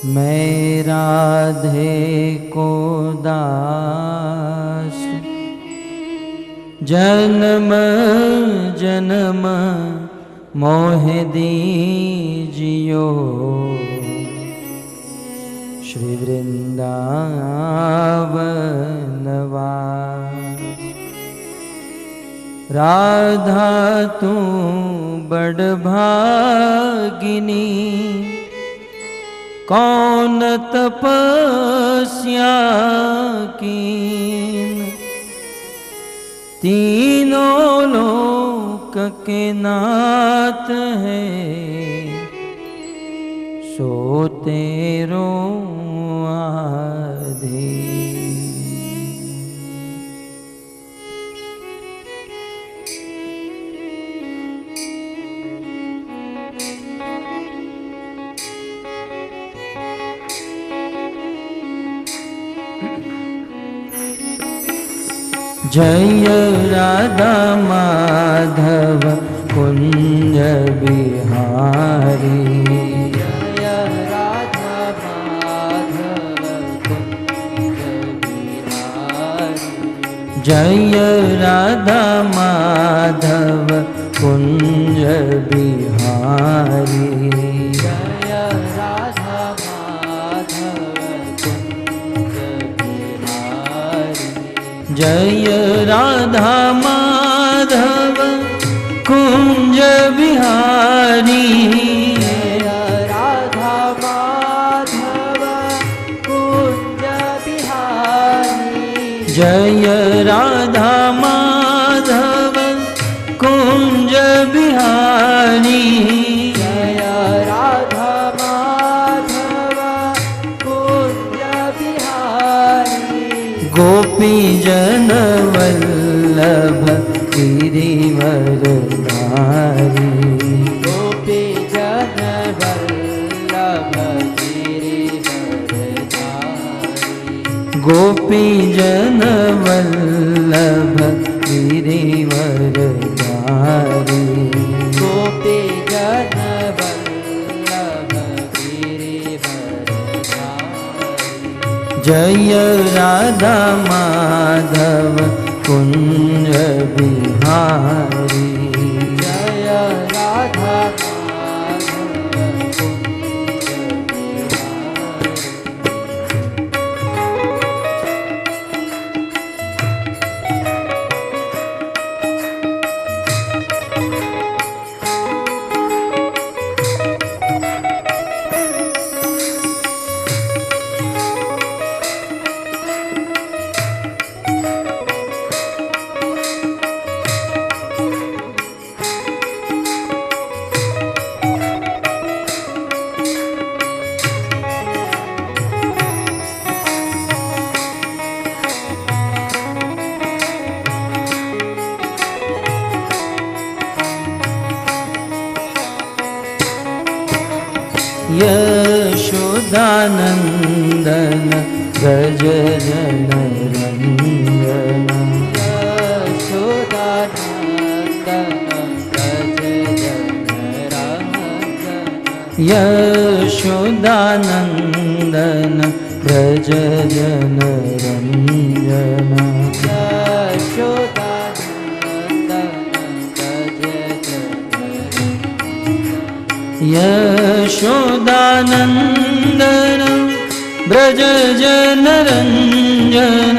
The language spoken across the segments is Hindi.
मैं राधे को दास जन्म जन्म मोह दीजियो। श्री वृंदावनवास राधा तू बड़ भागिनी, कौन तपस्या कीन। तीनों लोक के नाथ है, सो तेरो आधीन। जय राधा माधव कुंज बिहारी। जय राधा माधव कुंज बिहारी। जय राधा माधव कुंज बिहारी। जय राधा माधव कुंज बिहारी। जय राधा माधव कुंज बिहारी। जय राधा माधव कुंज बिहारी। जय राधा माधव कुंज बिहारी। जय राधा माधव कुंज बिहारी। गोपी जन वल्लभ गिरिवर धारी। गोपी जन वल्लभ गिरिवर धारी। गोपी जन वल्लभ गिरिवर धारी। गोपी जन वल्लभ गिरिवर धारी। जय राधा माधव कुंज बिहारी। जय राधा माधव कुंज बिहारी। यशोदानंदन व्रज जन रंजन। यशोदानंदन व्रज जन रंजन। यशोदानंदन व्रज जन रंजन।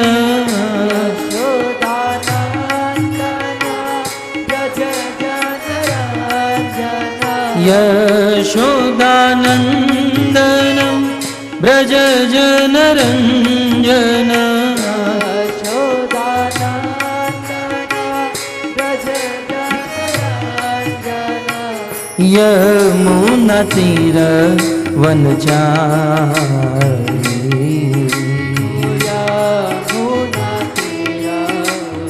यशोदानंदन व्रज जन रंजन। यमुना तीर वनचारी। यमुना तीर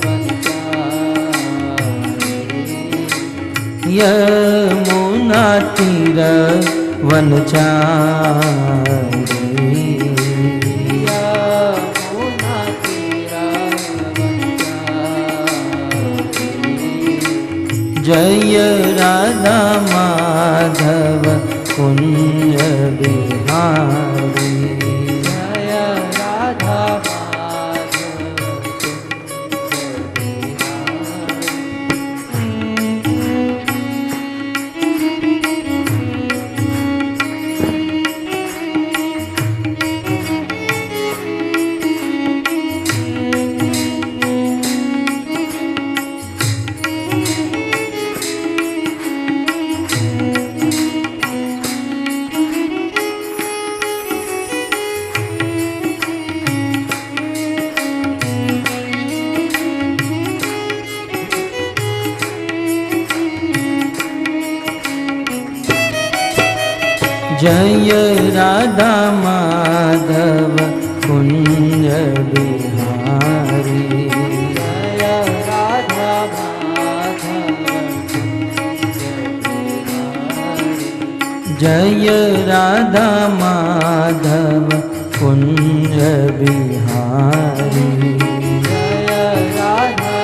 वनचारी। यमुना तीर वनचारी। यमुना तीर वनचारी। जय राधा माधव कुंज बिहारी। जय राधा जय राधा माधव कुंज बिहारी। जय राधा माधव जय राधा माधव कुंज बिहारी। जय राधा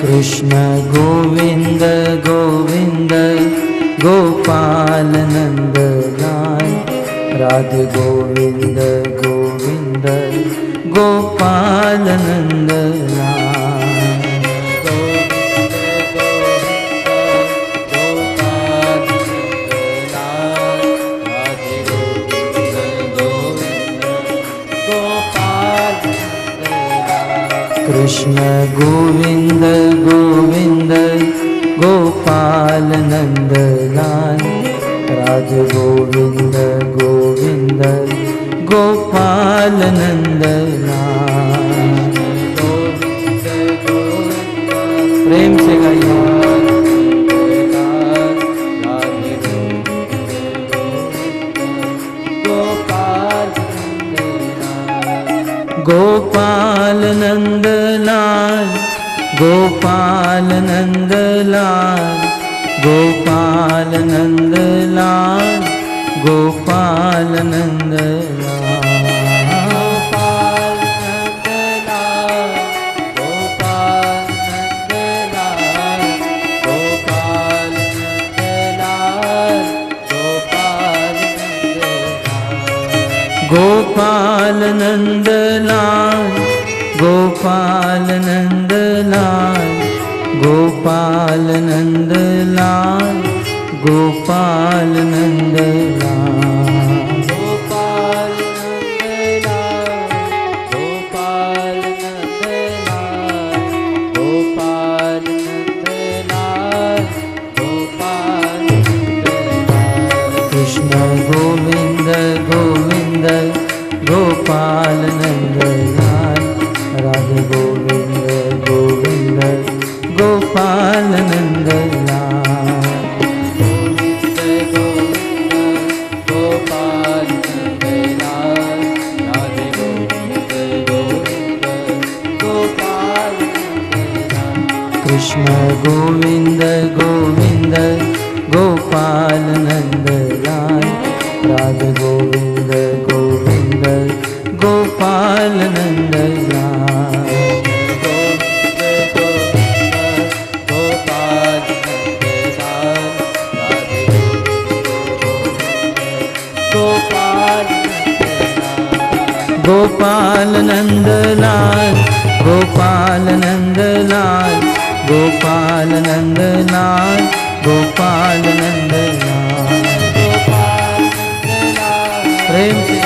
कृष्ण गोविंद गोविंद गोपाल नंद लाल। राधे गोविंद गोविंद गोपाल नंद लाल। कृष्ण गोविंद गोविंद गोपाल नंद लाल। राधे गोविंद गोविंद गोपाल नंद लाल। प्रेम से गाइए। गोपाल नंद लाल गोपाल नंद लाल गोपाल नंद लाल गोपाल नंद लाल। गोपाल नंद लाल गोपाल नंद लाल गोपाल नंद लाल गोपाल नंद लाल। गोपाल नंद लाल गोपाल नंद लाल गोपाल नंद लाल गोपाल नंद लाल। कृष्ण गोविंद गोविंद गोपाल नंद लाल। राधे गोविंद गोविंद गोपाल नंद लाल। गोविंद गोविंद गोपाल नंद लाल। राधे गोविंद गोविंद गोपाल नंद लाल। कृष्ण गोविंद गोविंद गोपाल नंद लाल। राधे गोविंद गोविंद गोपाल नंद लाल। गोपाल नंद लाल गोपाल नंद लाल गोपाल नंद लाल गोपाल नंद लाल। प्रेम से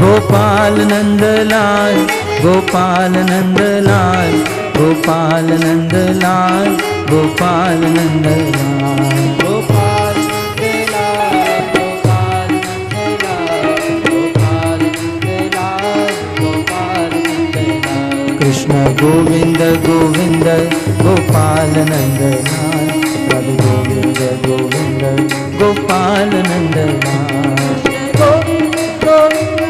गोपाल नंद लाल गोपाल नंद लाल गोपाल नंद लाल गोपाल नंद लाल। गोपाल नंद लाल गोपाल नंद लाल कृष्ण गोविंद गोविंद गोपाल नंद लाल। राधे गोविंद गोविंद गोपाल नंद लाल। गोविंद गोविंद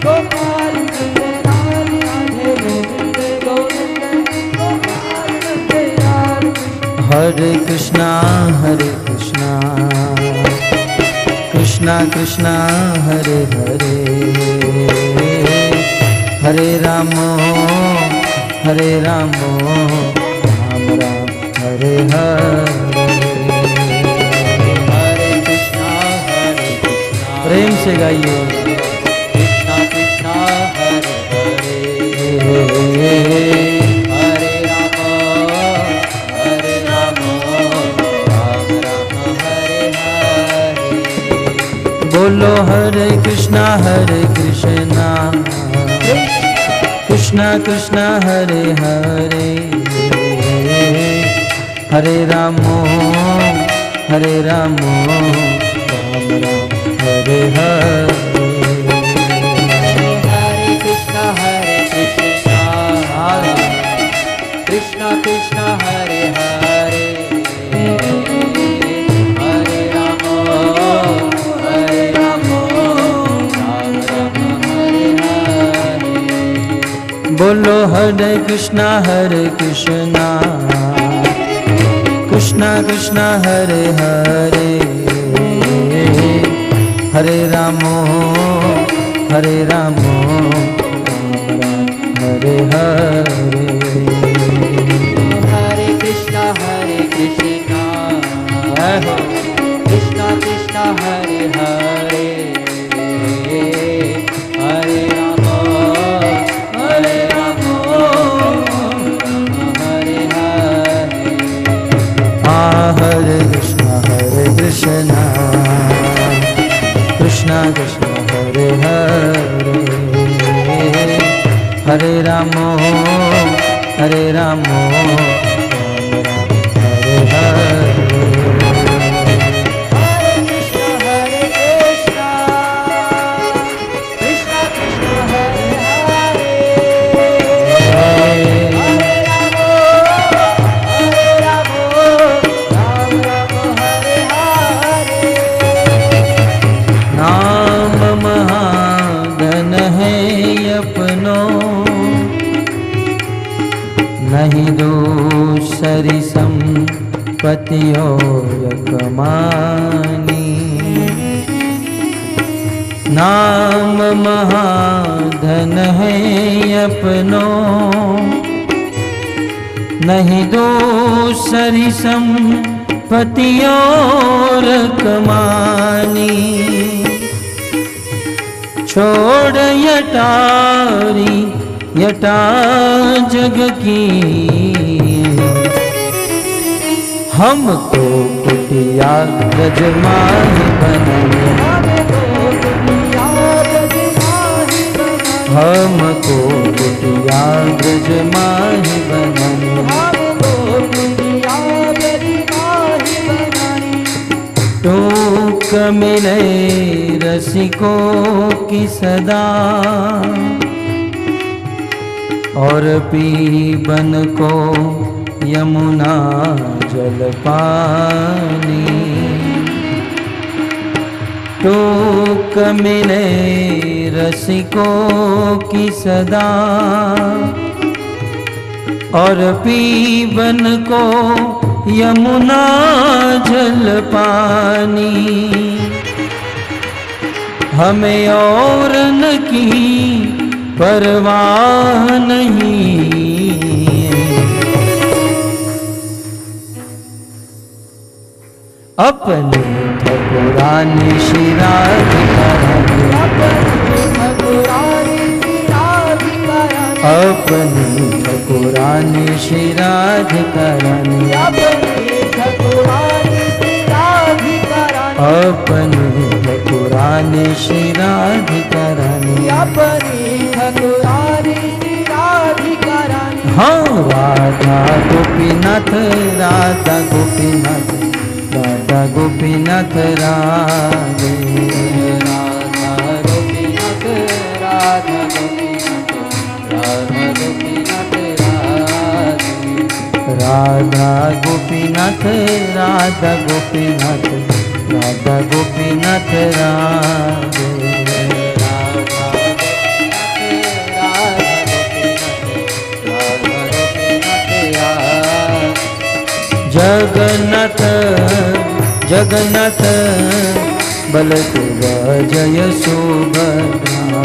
गोपाल नंद लाल। राधे गोविंद गोविंद गोपाल नंद लाल। हरे कृष्णा कृष्णा कृष्णा हरे हरे हरे राम राम राम हरे हरे। हरे कृष्णा प्रेम से गाइए। कृष्णा कृष्णा हरे हरे, हरे राम राम राम हरे हरे। बोलो हरे कृष्णा कृष्णा कृष्णा हरे हरे, हरे राम राम राम हरे हरे। हरे कृष्णा कृष्णा कृष्णा हरे हरे, हरे राम राम राम हरे हरे। बोलो हरे कृष्णा कृष्णा कृष्णा हरे हरे, हरे राम हरे हरे। हरे कृष्णा कृष्णा कृष्णा हरे हरे, हरे राम हरे हरे। हरे कृष्णा कृष्णा कृष्णा हरे हरे, हरे राम हरे हरे। नाम महाधन है अपनों, नहीं दूसरी संपत्ति और कमानी। नाम महाधन है अपनों, नहीं दूसरी संपत्ति और कमानी। छोड़ यटा जग की, हमको कुटिया ब्रजमाही बनाने। हमको कुटिया ब्रजमाही बनाने। टूक मिले रसिकों की सदा, और पीबन को यमुना जल पानी। टूक मिले रसिकों की सदा, और पीबन को यमुना जल पानी। हमें और न की परवाह नहीं, अपने ठकुरानी श्री राधिकारानी। अपनी ठकुरानी श्री राधिकारानी। अपनी ठकुरानी श्री राधिकारानी। हाँ राधा गोपीनाथ राधा गोपीनाथ राधा गोपीनाथ राधे। राधा गोपीनाथ राधा गोपीनाथ राधा गोपीनाथ राधे। राधा गोपीनाथ राधा गोपीनाथ राधा गोपीनाथ राधे। जगन्नाथ जगन्नाथ बलदेव जय सुभद्रा।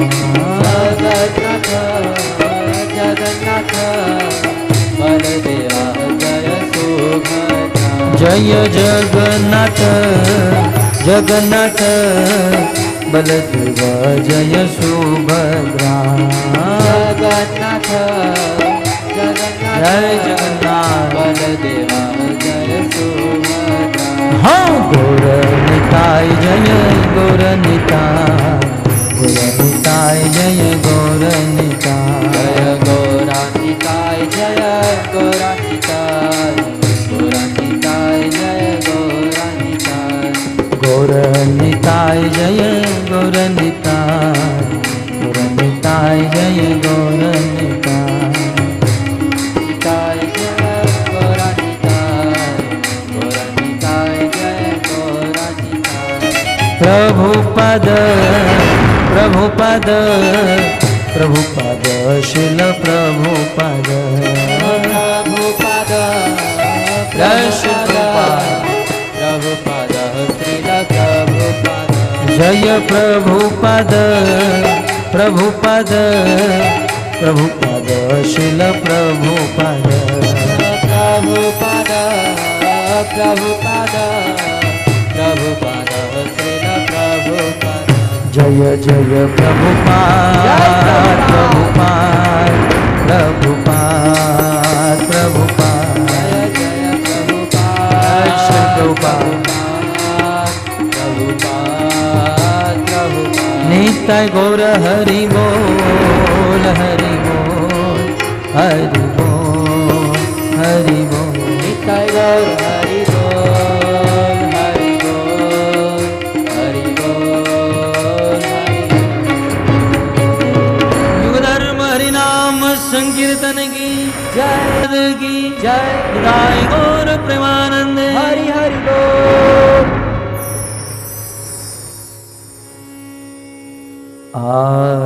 जगन्नाथ जगन्नाथ बलदेवा जय सुभद्रा जय जगन्नाथ जगन्नाथ बलदेवा जय सुभद्रा जगन्नाथ जगन्नाथ जय जगन्नाथ बलदेवा जय सुभद्रा हाँ गौर निताय जय गौर निताय जय गौर निताय जय गौरान्विताय जय गौरान्विताय गौरान्विताय जय गौरान्विताय गौर निताय जय गौर निताय जय गौर निताय जय गौरान्विताय गौरान्विताय जय गौरान्विताय प्रभुपद प्रभुपद प्रभुपद शिल प्रभुपद प्रभुपद जय श्री प्रभुपाद प्रभुपद श्रील प्रभुपद जय प्रभुपद प्रभुपद प्रभुपद शिल प्रभुपद प्रभुपद प्रभुपद प्रभुपद श्रील प्रभुपद जय जय प्रभुपाद प्रभुपाद प्रभुपाद प्रभुपाद जय प्रभुपाद श्री प्रभुपाद प्रभुपाद प्रभुपाद नित्य गौर हरि बोल हरि बोल हरि बोल हरि बोल नित्य गौर हरि बोल हरि बोल हरि बोल युग धर्म हरि नाम संकीर्तन की जय निताय गौर प्रेमानंद हरि हरि बोल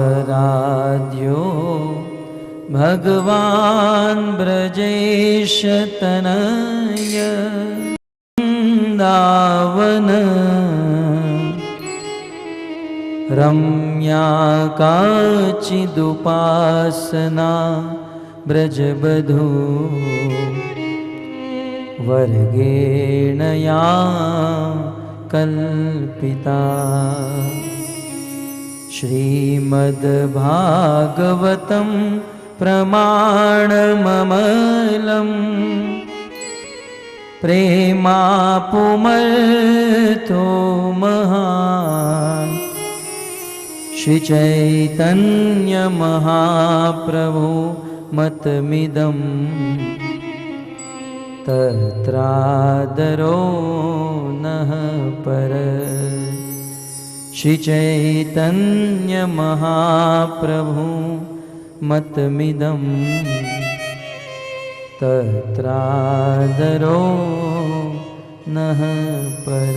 आराध्यो भगवान् ब्रजेश तनय वृन्दावन रम्या काचिदुपासना ब्रजबधू वर्गेण या कल्पिता श्रीमद्भागवतं प्रमाणममलम् प्रेमापुमर्थो महान् श्रीचैतन्यमहाप्रभु मतमिदं तत्रादरो नः पर श्रीचैतन्यमहाप्रभु मतमिदं तत्रादरो नः पर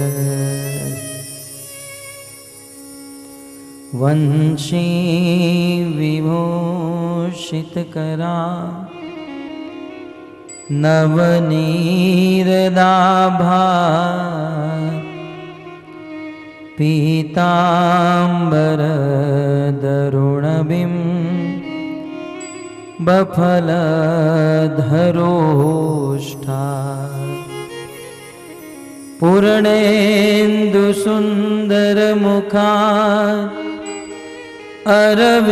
वंशी विभूषितकरा नवनीरदाभा पीताम्बरदरुणबिं बफलधरोष्ठा पूर्णेन्दुसुन्दरमुखा अरविन्दनेत्रा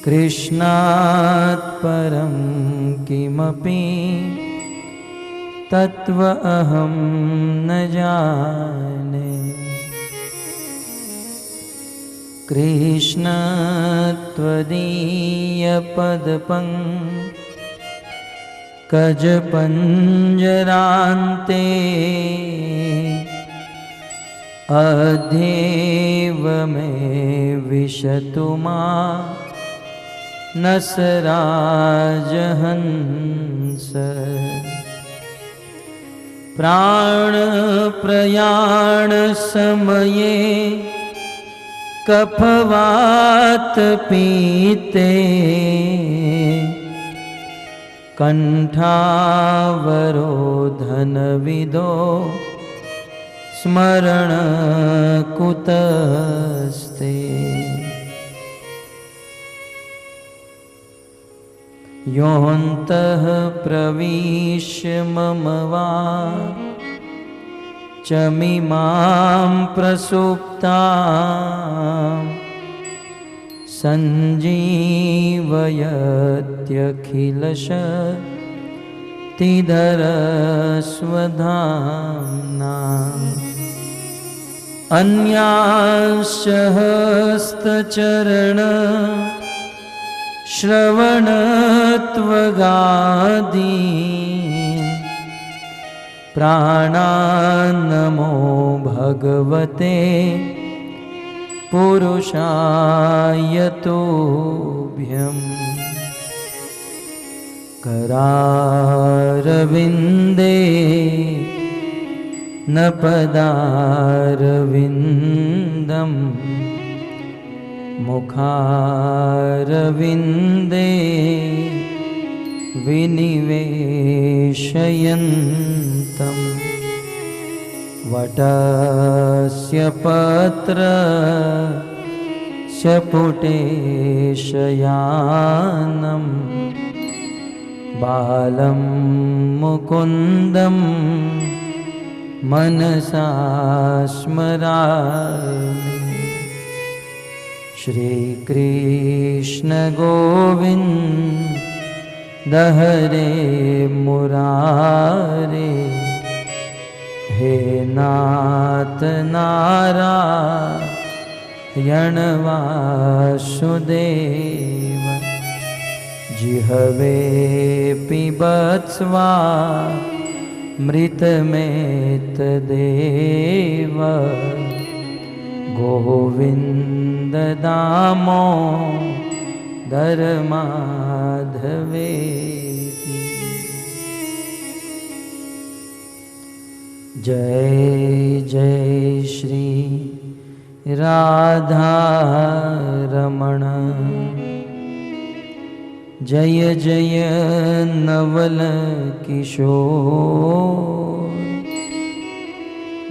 कृष्णात् परं किमपि तत्व अहं न जाने कृष्ण त्वदीयपदपङ्कजपञ्जरान्ते अध्येव मे विशतु मां नसराजहंस प्राणप्रयाण समये कफवात पीते कंठावरोधन विदो स्मरण कुतस्ते। योऽन्तः प्रविश्य मम वाचमिमां प्रसुप्तां सञ्जीवयत्यखिलशक्तिधरस्वधाम्ना। अन्यांश्च हस्तचरण श्रवणत्वगादीन् प्राणान्नमो भगवते पुरुषाय तुभ्यम्। करारविन्दे न पदारविन्दम् मुखारविन्दे विनिवेशयन्तम्। वटस्य पत्रस्य पुटे शयानं बालं मुकुन्दं मनसा स्मरामि। श्रीकृष्ण गोविन्द हरे मुरारे, हे नाथ नारायण वासुदेव। जिह्वे पिबत्स्वामृतमेतदेव। गोविन्द दामोदर माधवेति। जय जय श्री राधा रमण। जय जय नवल किशोर।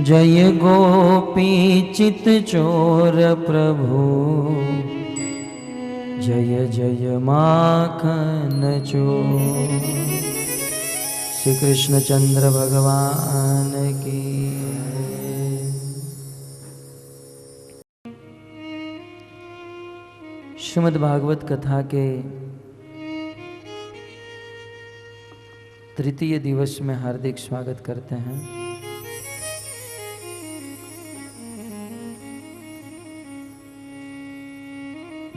जय गोपी चित चोर प्रभु। जय जय माखन चोर। श्री कृष्ण चंद्र भगवान की। श्रीमद् भागवत कथा के तृतीय दिवस में हार्दिक स्वागत करते हैं।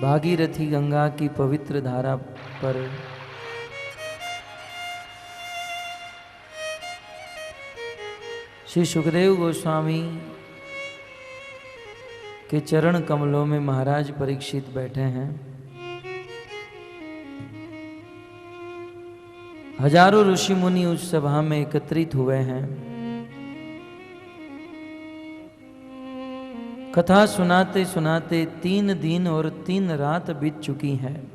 भागीरथी गंगा की पवित्र धारा पर श्री सुखदेव गोस्वामी के चरण कमलों में महाराज परीक्षित बैठे हैं। हजारों ऋषि मुनि उस सभा में एकत्रित हुए हैं। कथा सुनाते सुनाते 3 दिन और 3 रात बीत चुकी हैं।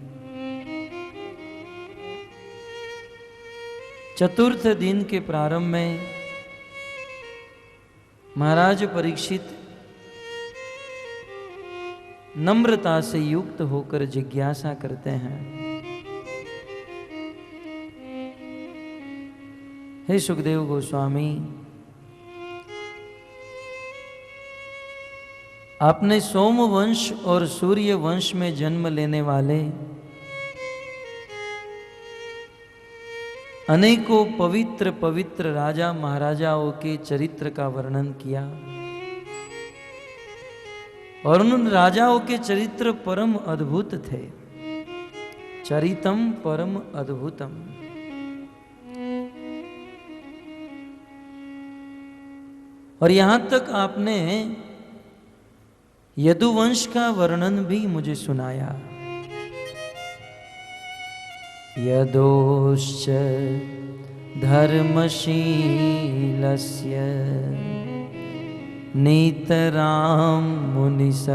चतुर्थ दिन के प्रारंभ में महाराज परीक्षित नम्रता से युक्त होकर जिज्ञासा करते हैं, हे सुखदेव गोस्वामी, आपने सोमवंश और सूर्य वंश में जन्म लेने वाले अनेकों पवित्र पवित्र राजा महाराजाओं के चरित्र का वर्णन किया और उन राजाओं के चरित्र परम अद्भुत थे। चरितम परम अद्भुतम। और यहां तक आपने यदुवंश का वर्णन भी मुझे सुनाया। यदोश्च धर्मशीलस्य नितरां मुनिसत्तमा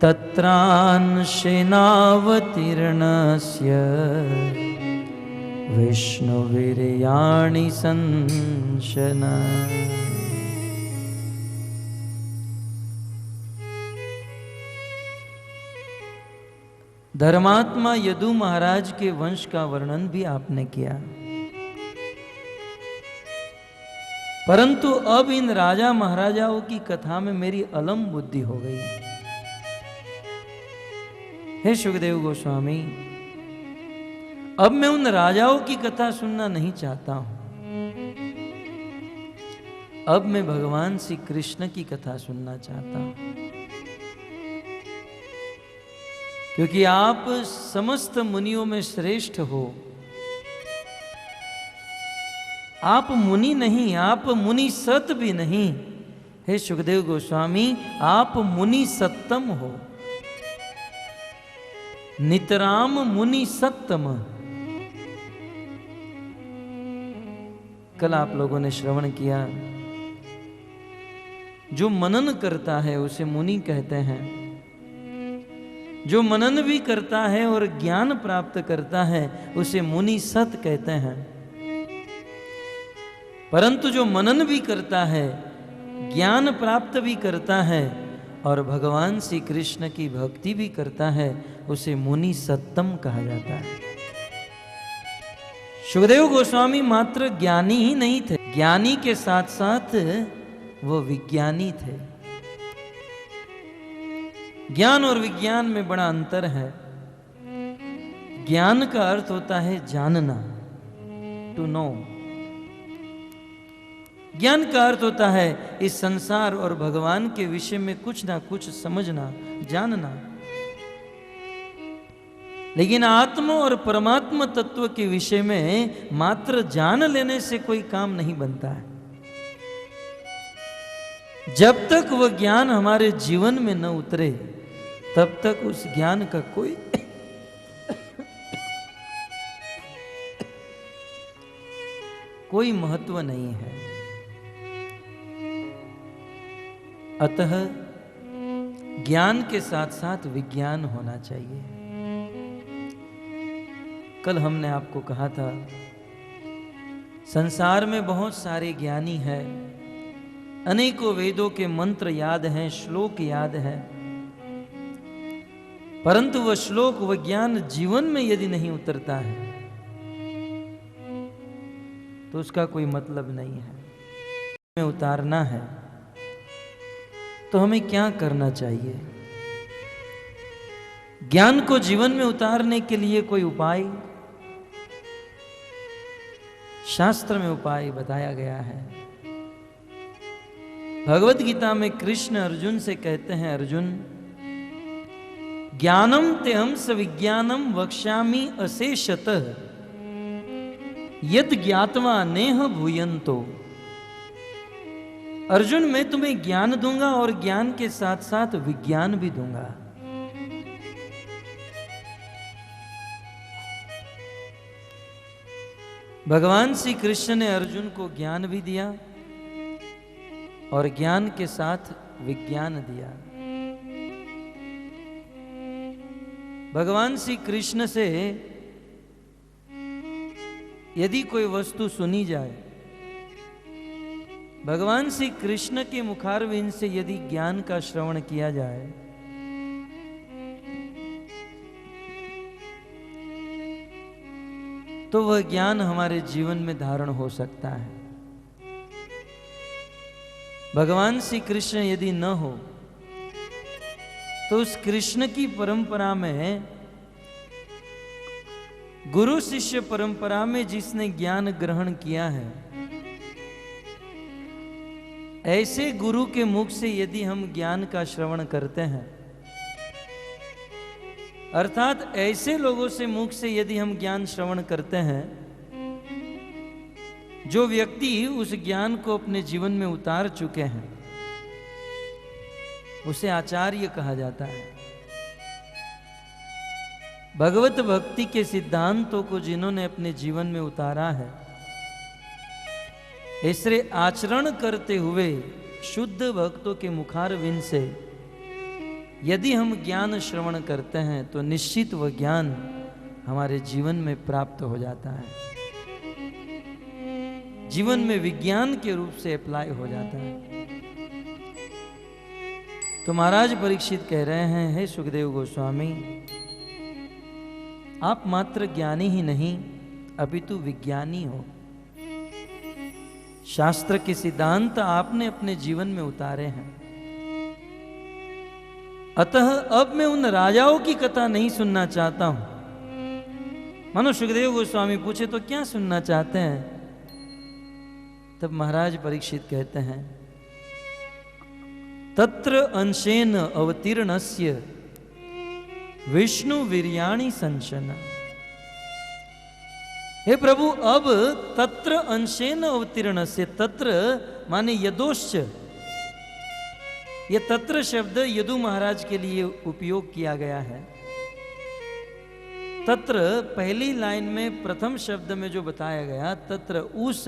तत्रांशेनावतीर्णस्य विष्णुवीर्याणि संशना। धर्मात्मा यदु महाराज के वंश का वर्णन भी आपने किया, परंतु अब इन राजा महाराजाओं की कथा में मेरी अलम बुद्धि हो गई। हे सुखदेव गोस्वामी, अब मैं उन राजाओं की कथा सुनना नहीं चाहता हूं। अब मैं भगवान श्री कृष्ण की कथा सुनना चाहता हूं, क्योंकि आप समस्त मुनियों में श्रेष्ठ हो। आप मुनि नहीं, आप मुनि सत भी नहीं। हे सुखदेव गोस्वामी, आप मुनि सत्तम हो, नितराम मुनि सत्तम। कल आप लोगों ने श्रवण किया, जो मनन करता है उसे मुनि कहते हैं, जो मनन भी करता है और ज्ञान प्राप्त करता है उसे मुनि सत कहते हैं। परंतु जो मनन भी करता है, ज्ञान प्राप्त भी करता है और भगवान श्री कृष्ण की भक्ति भी करता है, उसे मुनि सत्तम कहा जाता है। सुखदेव गोस्वामी मात्र ज्ञानी ही नहीं थे, ज्ञानी के साथ साथ वो विज्ञानी थे। ज्ञान और विज्ञान में बड़ा अंतर है। ज्ञान का अर्थ होता है जानना, टू नो। ज्ञान का अर्थ होता है इस संसार और भगवान के विषय में कुछ ना कुछ समझना, जानना। लेकिन आत्मा और परमात्मा तत्व के विषय में मात्र जान लेने से कोई काम नहीं बनता है। जब तक वह ज्ञान हमारे जीवन में न उतरे, तब तक उस ज्ञान का कोई महत्व नहीं है। अतः ज्ञान के साथ साथ विज्ञान होना चाहिए। कल हमने आपको कहा था, संसार में बहुत सारे ज्ञानी हैं, अनेकों वेदों के मंत्र याद हैं, श्लोक याद हैं, परंतु वह श्लोक, वह ज्ञान जीवन में यदि नहीं उतरता है तो उसका कोई मतलब नहीं है। हमें उतारना है तो हमें क्या करना चाहिए? ज्ञान को जीवन में उतारने के लिए कोई उपाय शास्त्र में उपाय बताया गया है। भगवत गीता में कृष्ण अर्जुन से कहते हैं, अर्जुन ज्ञानम तेहम स विज्ञानम वक्ष्यामि अशेषतः यद ज्ञात्वा नेह भूयन्तो। अर्जुन, मैं तुम्हें ज्ञान दूंगा और ज्ञान के साथ साथ विज्ञान भी दूंगा। भगवान श्री कृष्ण ने अर्जुन को ज्ञान भी दिया और ज्ञान के साथ विज्ञान दिया। भगवान श्री कृष्ण से यदि कोई वस्तु सुनी जाए, भगवान श्री कृष्ण के मुखारविंद से यदि ज्ञान का श्रवण किया जाए, तो वह ज्ञान हमारे जीवन में धारण हो सकता है। भगवान श्री कृष्ण यदि न हो तो उस कृष्ण की परंपरा में, गुरु शिष्य परंपरा में जिसने ज्ञान ग्रहण किया है, ऐसे गुरु के मुख से यदि हम ज्ञान का श्रवण करते हैं, अर्थात ऐसे लोगों से मुख से यदि हम ज्ञान श्रवण करते हैं जो व्यक्ति उस ज्ञान को अपने जीवन में उतार चुके हैं, उसे आचार्य कहा जाता है। भगवत भक्ति के सिद्धांतों को जिन्होंने अपने जीवन में उतारा है, ऐसे आचरण करते हुए शुद्ध भक्तों के मुखारविंद से यदि हम ज्ञान श्रवण करते हैं तो निश्चित वह ज्ञान हमारे जीवन में प्राप्त हो जाता है। जीवन में विज्ञान के रूप से अप्लाई हो जाता है। तो महाराज परीक्षित कह रहे हैं, हे सुखदेव गोस्वामी, आप मात्र ज्ञानी ही नहीं अपितु विज्ञानी हो। शास्त्र के सिद्धांत आपने अपने जीवन में उतारे हैं। अतः अब मैं उन राजाओं की कथा नहीं सुनना चाहता हूं। मानो सुखदेव गोस्वामी पूछे तो क्या सुनना चाहते हैं? तब महाराज परीक्षित कहते हैं, तत्र अंशेन अवतीर्णस्य विष्णु वीर्याणि संचन। हे प्रभु, अब तत्र अंशेन अवतीर्णस्य, तत्र माने यदोश्च, ये तत्र शब्द यदु महाराज के लिए उपयोग किया गया है। तत्र पहली लाइन में प्रथम शब्द में जो बताया गया, तत्र उस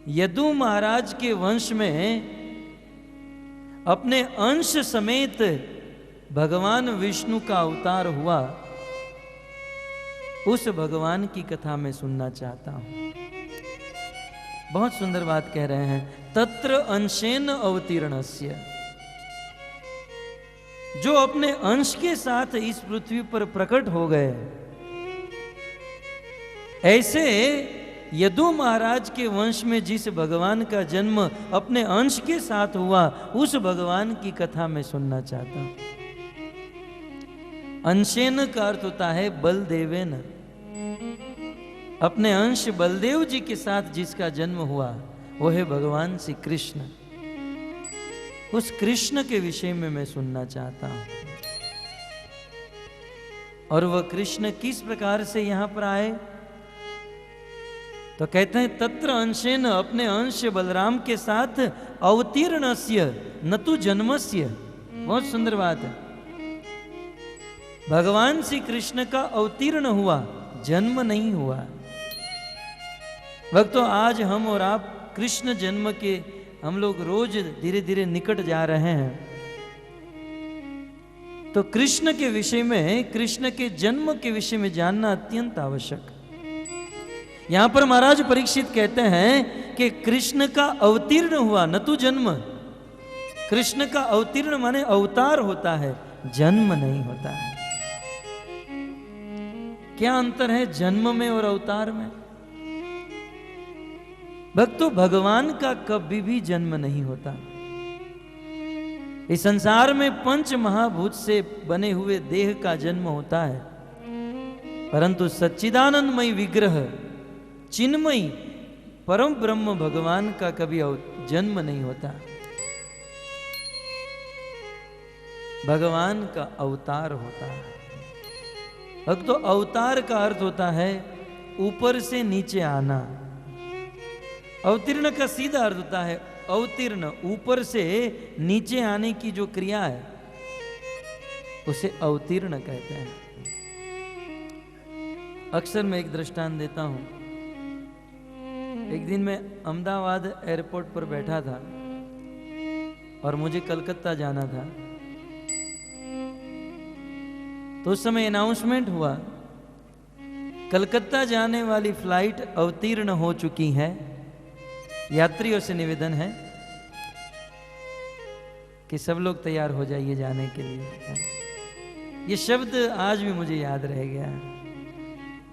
यदु महाराज के वंश में अपने अंश समेत भगवान विष्णु का अवतार हुआ, उस भगवान की कथा मैं सुनना चाहता हूं। बहुत सुंदर बात कह रहे हैं, तत्र अंशेन अवतीर्णस्य, जो अपने अंश के साथ इस पृथ्वी पर प्रकट हो गए। ऐसे यदु महाराज के वंश में जिस भगवान का जन्म अपने अंश के साथ हुआ, उस भगवान की कथा मैं सुनना चाहता हूं। अंशेन का अर्थ होता है बलदेवेन, अपने अंश बलदेव जी के साथ जिसका जन्म हुआ वो है भगवान श्री कृष्ण। उस कृष्ण के विषय में मैं सुनना चाहता हूं। और वह कृष्ण किस प्रकार से यहां पर आए? तो कहते हैं, तत्र अंशेन, अपने अंश बलराम के साथ, अवतीर्णस्य न तो जन्मस्य। बहुत सुंदर बात है, भगवान श्री कृष्ण का अवतीर्ण हुआ, जन्म नहीं हुआ। भक्तों, आज हम और आप कृष्ण जन्म के हम लोग रोज धीरे धीरे निकट जा रहे हैं। तो कृष्ण के विषय में, कृष्ण के जन्म के विषय में जानना अत्यंत आवश्यक। यहां पर महाराज परीक्षित कहते हैं कि कृष्ण का अवतीर्ण हुआ, न तो जन्म। कृष्ण का अवतीर्ण माने अवतार होता है, जन्म नहीं होता है। क्या अंतर है जन्म में और अवतार में? भक्तों, भगवान का कभी भी जन्म नहीं होता। इस संसार में पंच महाभूत से बने हुए देह का जन्म होता है, परंतु सच्चिदानंदमय विग्रह चिन्मयी परम ब्रह्म भगवान का कभी जन्म नहीं होता। भगवान का अवतार होता है। अब तो अवतार का अर्थ होता है ऊपर से नीचे आना। अवतीर्ण का सीधा अर्थ होता है अवतीर्ण, ऊपर से नीचे आने की जो क्रिया है उसे अवतीर्ण कहते हैं। अक्सर मैं एक दृष्टांत देता हूं। एक दिन मैं अहमदाबाद एयरपोर्ट पर बैठा था और मुझे कलकत्ता जाना था। तो उस समय अनाउंसमेंट हुआ, कलकत्ता जाने वाली फ्लाइट अवतीर्ण हो चुकी है। यात्रियों से निवेदन है कि सब लोग तैयार हो जाइए जाने के लिए। ये शब्द आज भी मुझे याद रह गया।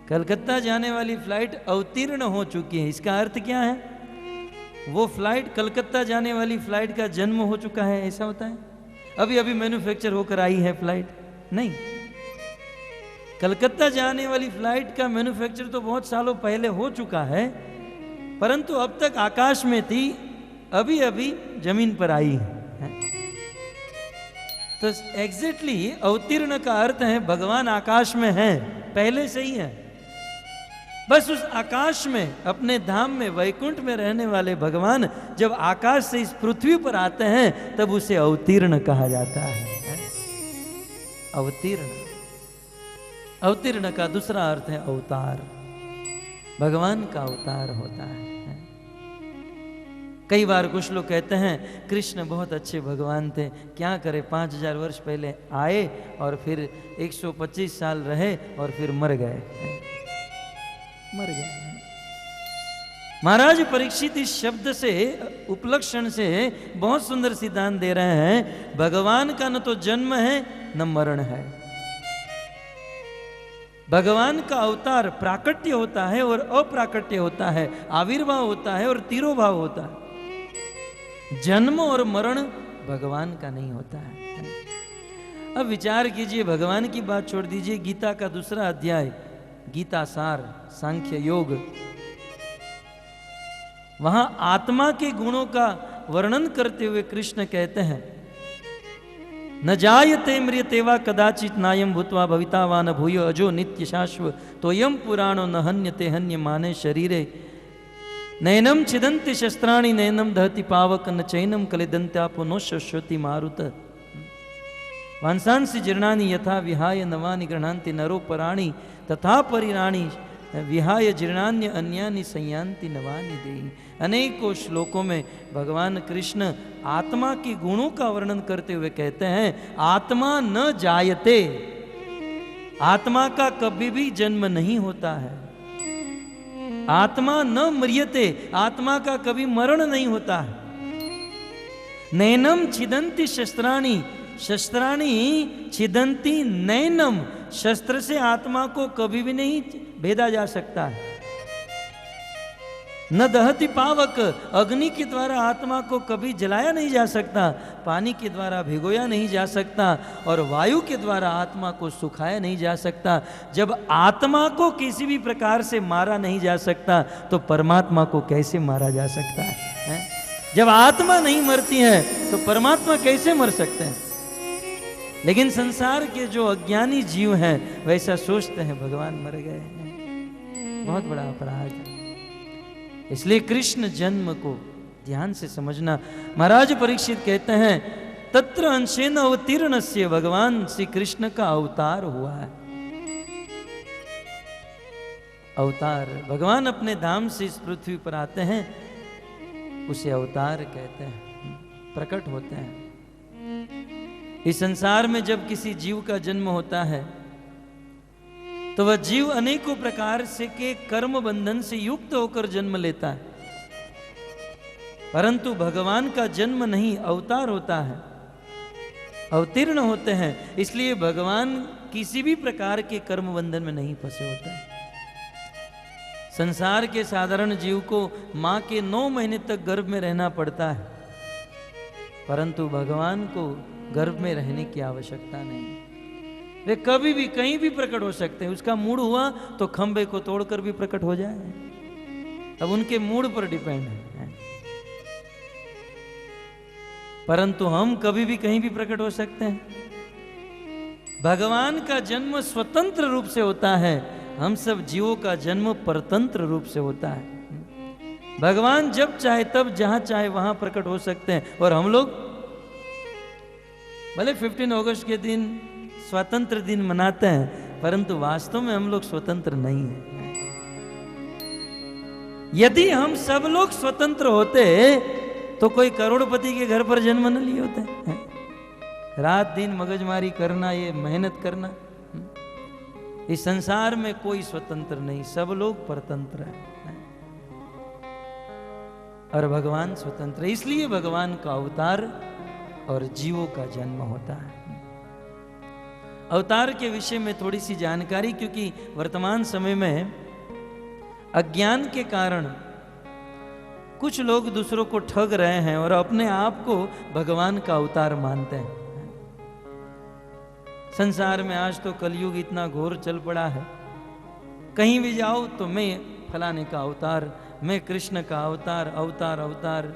कलकत्ता जाने वाली फ्लाइट अवतीर्ण हो चुकी है, इसका अर्थ क्या है? वो फ्लाइट, कलकत्ता जाने वाली फ्लाइट का जन्म हो चुका है, ऐसा होता है? अभी अभी मैन्युफैक्चर होकर आई है फ्लाइट? नहीं, कलकत्ता जाने वाली फ्लाइट का मैन्युफैक्चर तो बहुत सालों पहले हो चुका है, परंतु अब तक आकाश में थी, अभी अभी जमीन पर आई है। तो एग्जैक्टली अवतीर्ण का अर्थ है भगवान आकाश में है, पहले से ही है। बस उस आकाश में, अपने धाम में, वैकुंठ में रहने वाले भगवान जब आकाश से इस पृथ्वी पर आते हैं तब उसे अवतीर्ण कहा जाता है। अवतीर्ण, अवतीर्ण का दूसरा अर्थ है अवतार। भगवान का अवतार होता है। कई बार कुछ लोग कहते हैं कृष्ण बहुत अच्छे भगवान थे, क्या करे 5000 वर्ष पहले आए और फिर 125 साल रहे और फिर मर गए। मर गए। महाराज परीक्षित इस शब्द से, उपलक्षण से बहुत सुंदर सिद्धांत दे रहे हैं। भगवान का न तो जन्म है न मरण है। भगवान का अवतार प्राकट्य होता है और अप्राकट्य होता है, आविर्भाव होता है और तिरोभाव होता है। जन्म और मरण भगवान का नहीं होता है। अब विचार कीजिए, भगवान की बात छोड़ दीजिए, गीता का दूसरा अध्याय, गीता सार, सांख्य योग, वहां आत्मा के गुणों का वर्णन करते हुए कृष्ण कहते हैं, न जायते म्रियते वा कदाचित नायम भूत्वा भविता वा न भूयो अजो नित्य शाश्वत तोयम पुराणो न हन्यते हन्य माने शरीरे नैनम छिदन्ति शस्त्राणि नैनम दहति पावक न चैनम कलिदन्त्यापो नो शश्वति मारुत वांसांसि जीर्णानि यथा विहाय नवानि गृह्णान्ति नरो पराणि तथा परिराणि विहाय जीर्णान्य अन्यानि संयान्ति नवानि देहि। अनेकों श्लोकों में भगवान कृष्ण आत्मा के गुणों का वर्णन करते हुए कहते हैं, आत्मा न जायते, आत्मा का कभी भी जन्म नहीं होता है। आत्मा न म्रियते, आत्मा का कभी मरण नहीं होता है। नैनम छिदन्ति शस्त्राणि, शस्त्राणि छिदन्ति नैनम, शस्त्र से आत्मा को कभी भी नहीं भेदा जा सकता है। न दहति पावक, अग्नि के द्वारा आत्मा को कभी जलाया नहीं जा सकता, पानी के द्वारा भिगोया नहीं जा सकता और वायु के द्वारा आत्मा को सुखाया नहीं जा सकता। जब आत्मा को किसी भी प्रकार से मारा नहीं जा सकता तो परमात्मा को कैसे मारा जा सकता है? जब आत्मा नहीं मरती है तो परमात्मा कैसे मर सकते हैं? लेकिन संसार के जो अज्ञानी जीव हैं वैसा सोचते हैं भगवान मर गए हैं। बहुत बड़ा अपराध है। इसलिए कृष्ण जन्म को ध्यान से समझना। महाराज परीक्षित कहते हैं, तत्र अंशेन अवतीर्णस्य, भगवान श्री कृष्ण का अवतार हुआ है। अवतार, भगवान अपने धाम से इस पृथ्वी पर आते हैं, उसे अवतार कहते हैं, प्रकट होते हैं। इस संसार में जब किसी जीव का जन्म होता है तो वह जीव अनेकों प्रकार से के कर्म बंधन से युक्त होकर जन्म लेता है, परंतु भगवान का जन्म नहीं, अवतार होता है, अवतीर्ण होते हैं। इसलिए भगवान किसी भी प्रकार के कर्म बंधन में नहीं फंसे होते हैं। संसार के साधारण जीव को मां के 9 महीने तक गर्भ में रहना पड़ता है, परंतु भगवान को गर्भ में रहने की आवश्यकता नहीं। वे कभी भी कहीं भी प्रकट हो सकते हैं। उसका मूड हुआ तो खंबे को तोड़कर भी प्रकट हो जाए, अब उनके मूड पर डिपेंड है। परंतु हम कभी भी कहीं भी प्रकट हो सकते हैं। भगवान का जन्म स्वतंत्र रूप से होता है, हम सब जीवों का जन्म परतंत्र रूप से होता है। भगवान जब चाहे तब जहां चाहे वहां प्रकट हो सकते हैं, और हम लोग भले 15 अगस्त के दिन स्वतंत्र दिन मनाते हैं, परंतु वास्तव में हम लोग स्वतंत्र नहीं हैं। यदि हम सब लोग स्वतंत्र होते तो कोई करोड़पति के घर पर जन्म न लिए होते। रात दिन मगजमारी करना, ये मेहनत करना, इस संसार में कोई स्वतंत्र नहीं, सब लोग परतंत्र हैं और भगवान स्वतंत्र है। इसलिए भगवान का अवतार और जीवों का जन्म होता है। अवतार के विषय में थोड़ी सी जानकारी, क्योंकि वर्तमान समय में अज्ञान के कारण कुछ लोग दूसरों को ठग रहे हैं और अपने आप को भगवान का अवतार मानते हैं। संसार में आज तो कलयुग इतना घोर चल पड़ा है, कहीं भी जाओ तो मैं फलाने का अवतार, मैं कृष्ण का अवतार, अवतार अवतार।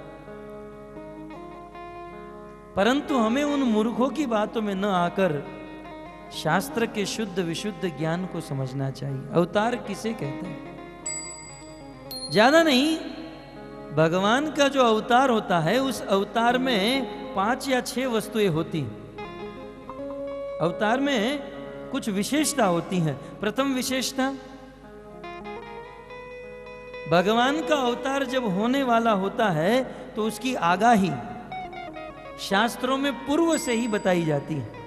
परंतु हमें उन मूर्खों की बातों में न आकर शास्त्र के शुद्ध विशुद्ध ज्ञान को समझना चाहिए। अवतार किसे कहते हैं? ज्यादा नहीं, भगवान का जो अवतार होता है उस अवतार में 5 या 6 वस्तुएं होती हैं। अवतार में कुछ विशेषता होती हैं। प्रथम विशेषता, भगवान का अवतार जब होने वाला होता है तो उसकी आगाही शास्त्रों में पूर्व से ही बताई जाती है।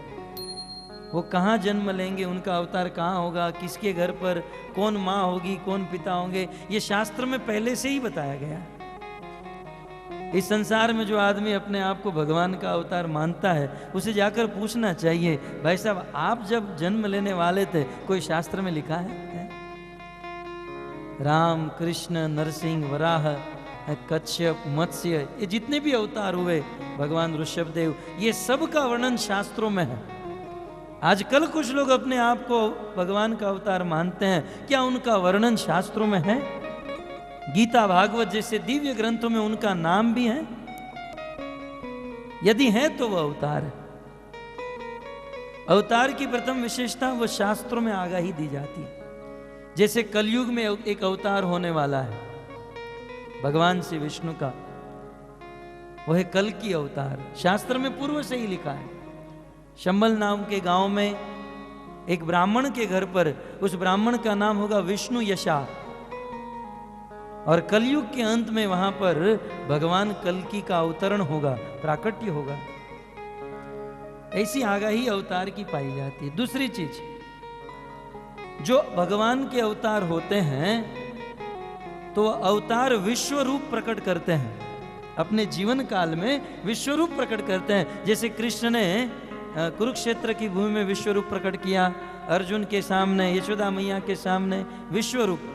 वो कहाँ जन्म लेंगे, उनका अवतार कहाँ होगा, किसके घर पर कौन माँ होगी, कौन पिता होंगे, ये शास्त्र में पहले से ही बताया गया है। इस संसार में जो आदमी अपने आप को भगवान का अवतार मानता है, उसे जाकर पूछना चाहिए, भाई साहब आप जब जन्म लेने वाले थे कोई शास्त्र में लिखा है? राम, कृष्ण, नरसिंह, वराह, कच्छप, मत्स्य, ये जितने भी अवतार हुए, भगवान ऋषभदेव, ये सब का वर्णन शास्त्रों में है। आजकल कुछ लोग अपने आप को भगवान का अवतार मानते हैं, क्या उनका वर्णन शास्त्रों में है? गीता, भागवत जैसे दिव्य ग्रंथों में उनका नाम भी है? यदि है तो वह अवतार है। अवतार की प्रथम विशेषता वो शास्त्रों में आगाही दी जाती है। जैसे कलयुग में एक अवतार होने वाला है भगवान श्री विष्णु का, वह कल की अवतार, शास्त्र में पूर्व से ही लिखा है। शंबल नाम के गांव में एक ब्राह्मण के घर पर, उस ब्राह्मण का नाम होगा विष्णु यशा, और कलयुग के अंत में वहां पर भगवान कल्कि का अवतरण होगा, प्राकट्य होगा। ऐसी आगाही अवतार की पाई जाती है। दूसरी चीज, जो भगवान के अवतार होते हैं तो अवतार विश्व रूप प्रकट करते हैं, अपने जीवन काल में विश्व रूप प्रकट करते हैं। जैसे कृष्ण ने कुरुक्षेत्र की भूमि में विश्व रूप प्रकट किया, अर्जुन के सामने, यशोदा मैया के सामने विश्व रूप।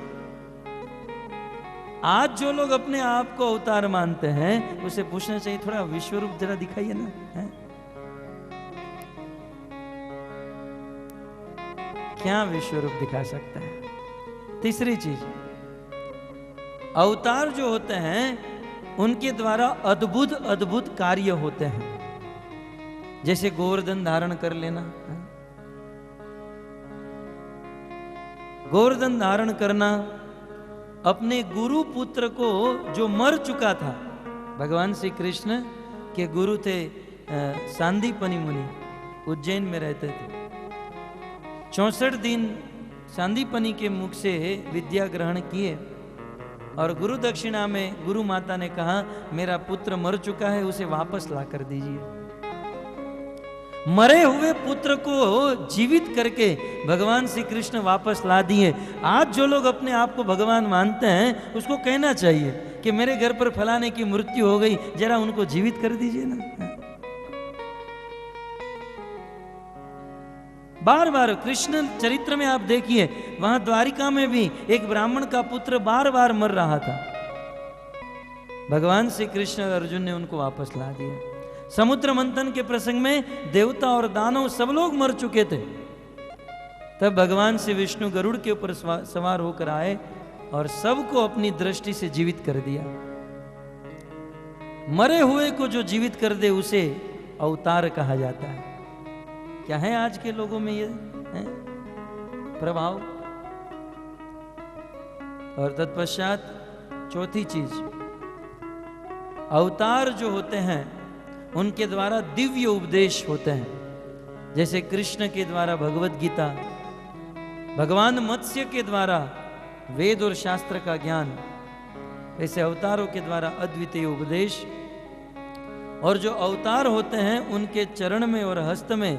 आज जो लोग अपने आप को अवतार मानते हैं, उसे पूछना चाहिए थोड़ा विश्व रूप जरा दिखाइए ना, है? क्या विश्व रूप दिखा सकता है? तीसरी चीज, अवतार जो होते हैं उनके द्वारा अद्भुत अद्भुत कार्य होते हैं। जैसे गोवर्धन धारण कर लेना, गोवर्धन धारण करना, अपने गुरु पुत्र को जो मर चुका था, भगवान श्री कृष्ण के गुरु थे सांदीपनि मुनि, उज्जैन में रहते थे। 64 दिन सांदीपनि के मुख से विद्या ग्रहण किए, और गुरु दक्षिणा में गुरु माता ने कहा मेरा पुत्र मर चुका है, उसे वापस ला कर दीजिए। मरे हुए पुत्र को जीवित करके भगवान श्री कृष्ण वापस ला दिए। आज जो लोग अपने आप को भगवान मानते हैं, उसको कहना चाहिए कि मेरे घर पर फलाने की मृत्यु हो गई, जरा उनको जीवित कर दीजिए ना। बार बार कृष्ण चरित्र में आप देखिए, वहां द्वारिका में भी एक ब्राह्मण का पुत्र बार बार मर रहा था, भगवान श्री कृष्ण और अर्जुन ने उनको वापस ला दिया। समुद्र मंथन के प्रसंग में देवता और दानव सब लोग मर चुके थे, तब भगवान श्री विष्णु गरुड़ के ऊपर सवार होकर आए और सबको अपनी दृष्टि से जीवित कर दिया। मरे हुए को जो जीवित कर दे उसे अवतार कहा जाता है। क्या है आज के लोगों में ये है प्रभाव? और तत्पश्चात चौथी चीज, अवतार जो होते हैं उनके द्वारा दिव्य उपदेश होते हैं। जैसे कृष्ण के द्वारा भगवत गीता, भगवान मत्स्य के द्वारा वेद और शास्त्र का ज्ञान, ऐसे अवतारों के द्वारा अद्वितीय उपदेश। और जो अवतार होते हैं उनके चरण में और हस्त में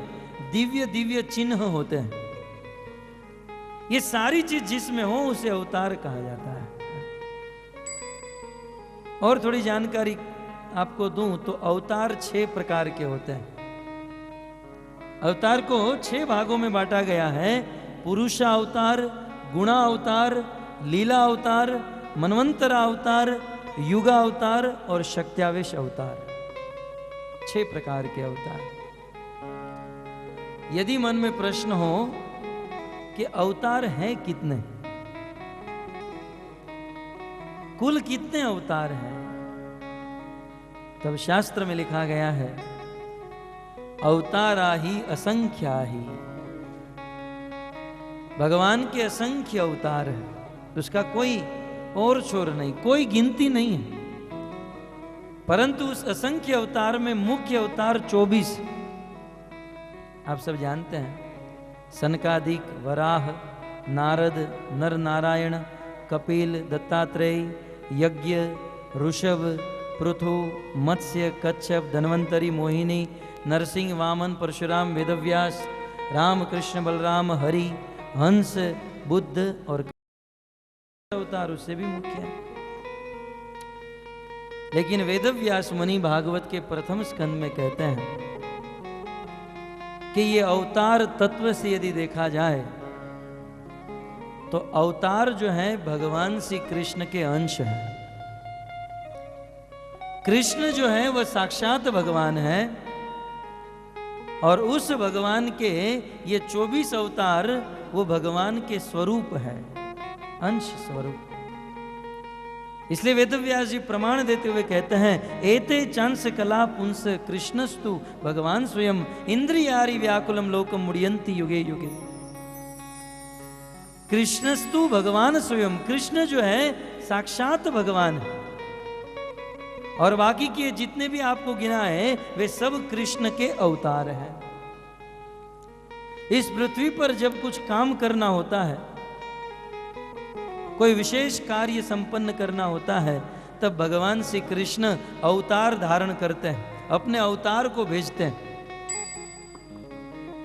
दिव्य दिव्य चिन्ह होते हैं। ये सारी चीज जिसमें हो उसे अवतार कहा जाता है। और थोड़ी जानकारी आपको दूं तो अवतार 6 प्रकार के होते हैं। अवतार को 6 भागों में बांटा गया है। पुरुषा अवतार, गुणा अवतार, लीला अवतार, मनवंतरा अवतार, युगा अवतार और शक्त्यावेश अवतार। 6 प्रकार के अवतार। यदि मन में प्रश्न हो कि अवतार हैं कितने, कुल कितने अवतार हैं, तब शास्त्र में लिखा गया है अवतारा ही असंख्या ही। भगवान के असंख्य अवतार है, उसका कोई और छोर नहीं, कोई गिनती नहीं है। परंतु उस असंख्य अवतार में मुख्य अवतार 24 आप सब जानते हैं। सनकादिक, वराह, नारद, नर नारायण, कपिल, दत्तात्रेय, यज्ञ, ऋषभ, पृथु, मत्स्य, कच्छप, धन्वंतरी, मोहिनी, नरसिंह, वामन, परशुराम, वेदव्यास, राम कृष्ण बलराम हरि हंस बुद्ध और अवतार उससे भी मुख्य है। लेकिन वेदव्यास मुनि भागवत के प्रथम स्कंद में कहते हैं कि ये अवतार तत्व से यदि देखा जाए तो अवतार जो है भगवान श्री कृष्ण के अंश हैं। कृष्ण जो है वह साक्षात भगवान है और उस भगवान के ये 24 अवतार वो भगवान के स्वरूप है, अंश स्वरूप। इसलिए वेदव्यास जी प्रमाण देते हुए कहते हैं एते चांस कला पुंस कृष्णस्तु भगवान स्वयं इंद्रियारि व्याकुलम लोकम मुड़ियंती युगे युगे। कृष्णस्तु भगवान स्वयं, कृष्ण जो है साक्षात भगवान है और बाकी के जितने भी आपको गिना है वे सब कृष्ण के अवतार हैं। इस पृथ्वी पर जब कुछ काम करना होता है, कोई विशेष कार्य संपन्न करना होता है, तब भगवान श्री कृष्ण अवतार धारण करते हैं, अपने अवतार को भेजते हैं।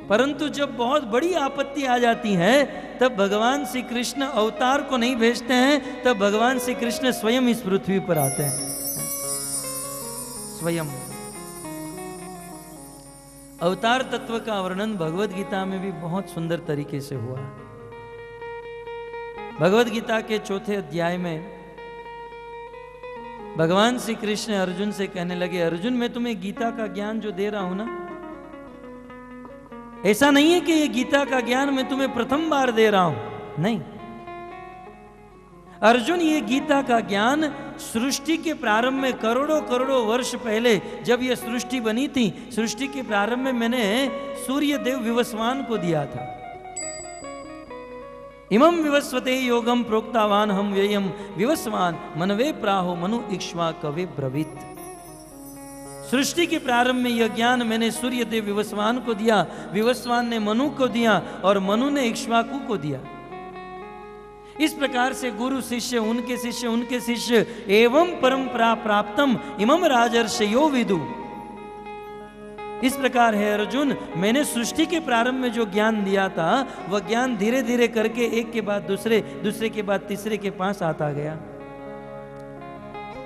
परंतु जब बहुत बड़ी आपत्ति आ जाती है तब भगवान श्री कृष्ण अवतार को नहीं भेजते हैं, तब भगवान श्री कृष्ण स्वयं इस पृथ्वी पर आते हैं। स्वयं अवतार तत्व का वर्णन भगवत गीता में भी बहुत सुंदर तरीके से हुआ। भगवत गीता के 4 अध्याय में भगवान श्री कृष्ण अर्जुन से कहने लगे, अर्जुन मैं तुम्हें गीता का ज्ञान जो दे रहा हूं ना, ऐसा नहीं है कि ये गीता का ज्ञान मैं तुम्हें प्रथम बार दे रहा हूं, नहीं। अर्जुन ये गीता का ज्ञान सृष्टि के प्रारंभ में करोड़ों करोड़ों वर्ष पहले जब ये सृष्टि बनी थी, सृष्टि के प्रारंभ में मैंने सूर्य देव विवस्वान को दिया था। इमं विवस्वते योगम प्रोक्तावान हम व्ययम विवस्वान मनवे प्राहो मनु इक्ष्वा कवे ब्रवीत। सृष्टि के प्रारंभ में यह ज्ञान मैंने सूर्य देव विवस्वान को दिया, विवस्वान ने मनु को दिया और मनु ने इक्ष्वाकु को दिया। इस प्रकार से गुरु शिष्य उनके शिष्य एवं परंपरा प्राप्तम इमं राजर्षयो विदु। इस प्रकार है अर्जुन, मैंने सृष्टि के प्रारंभ में जो ज्ञान दिया था वह ज्ञान धीरे धीरे करके एक के बाद दूसरे, दूसरे के बाद तीसरे के पास आता गया।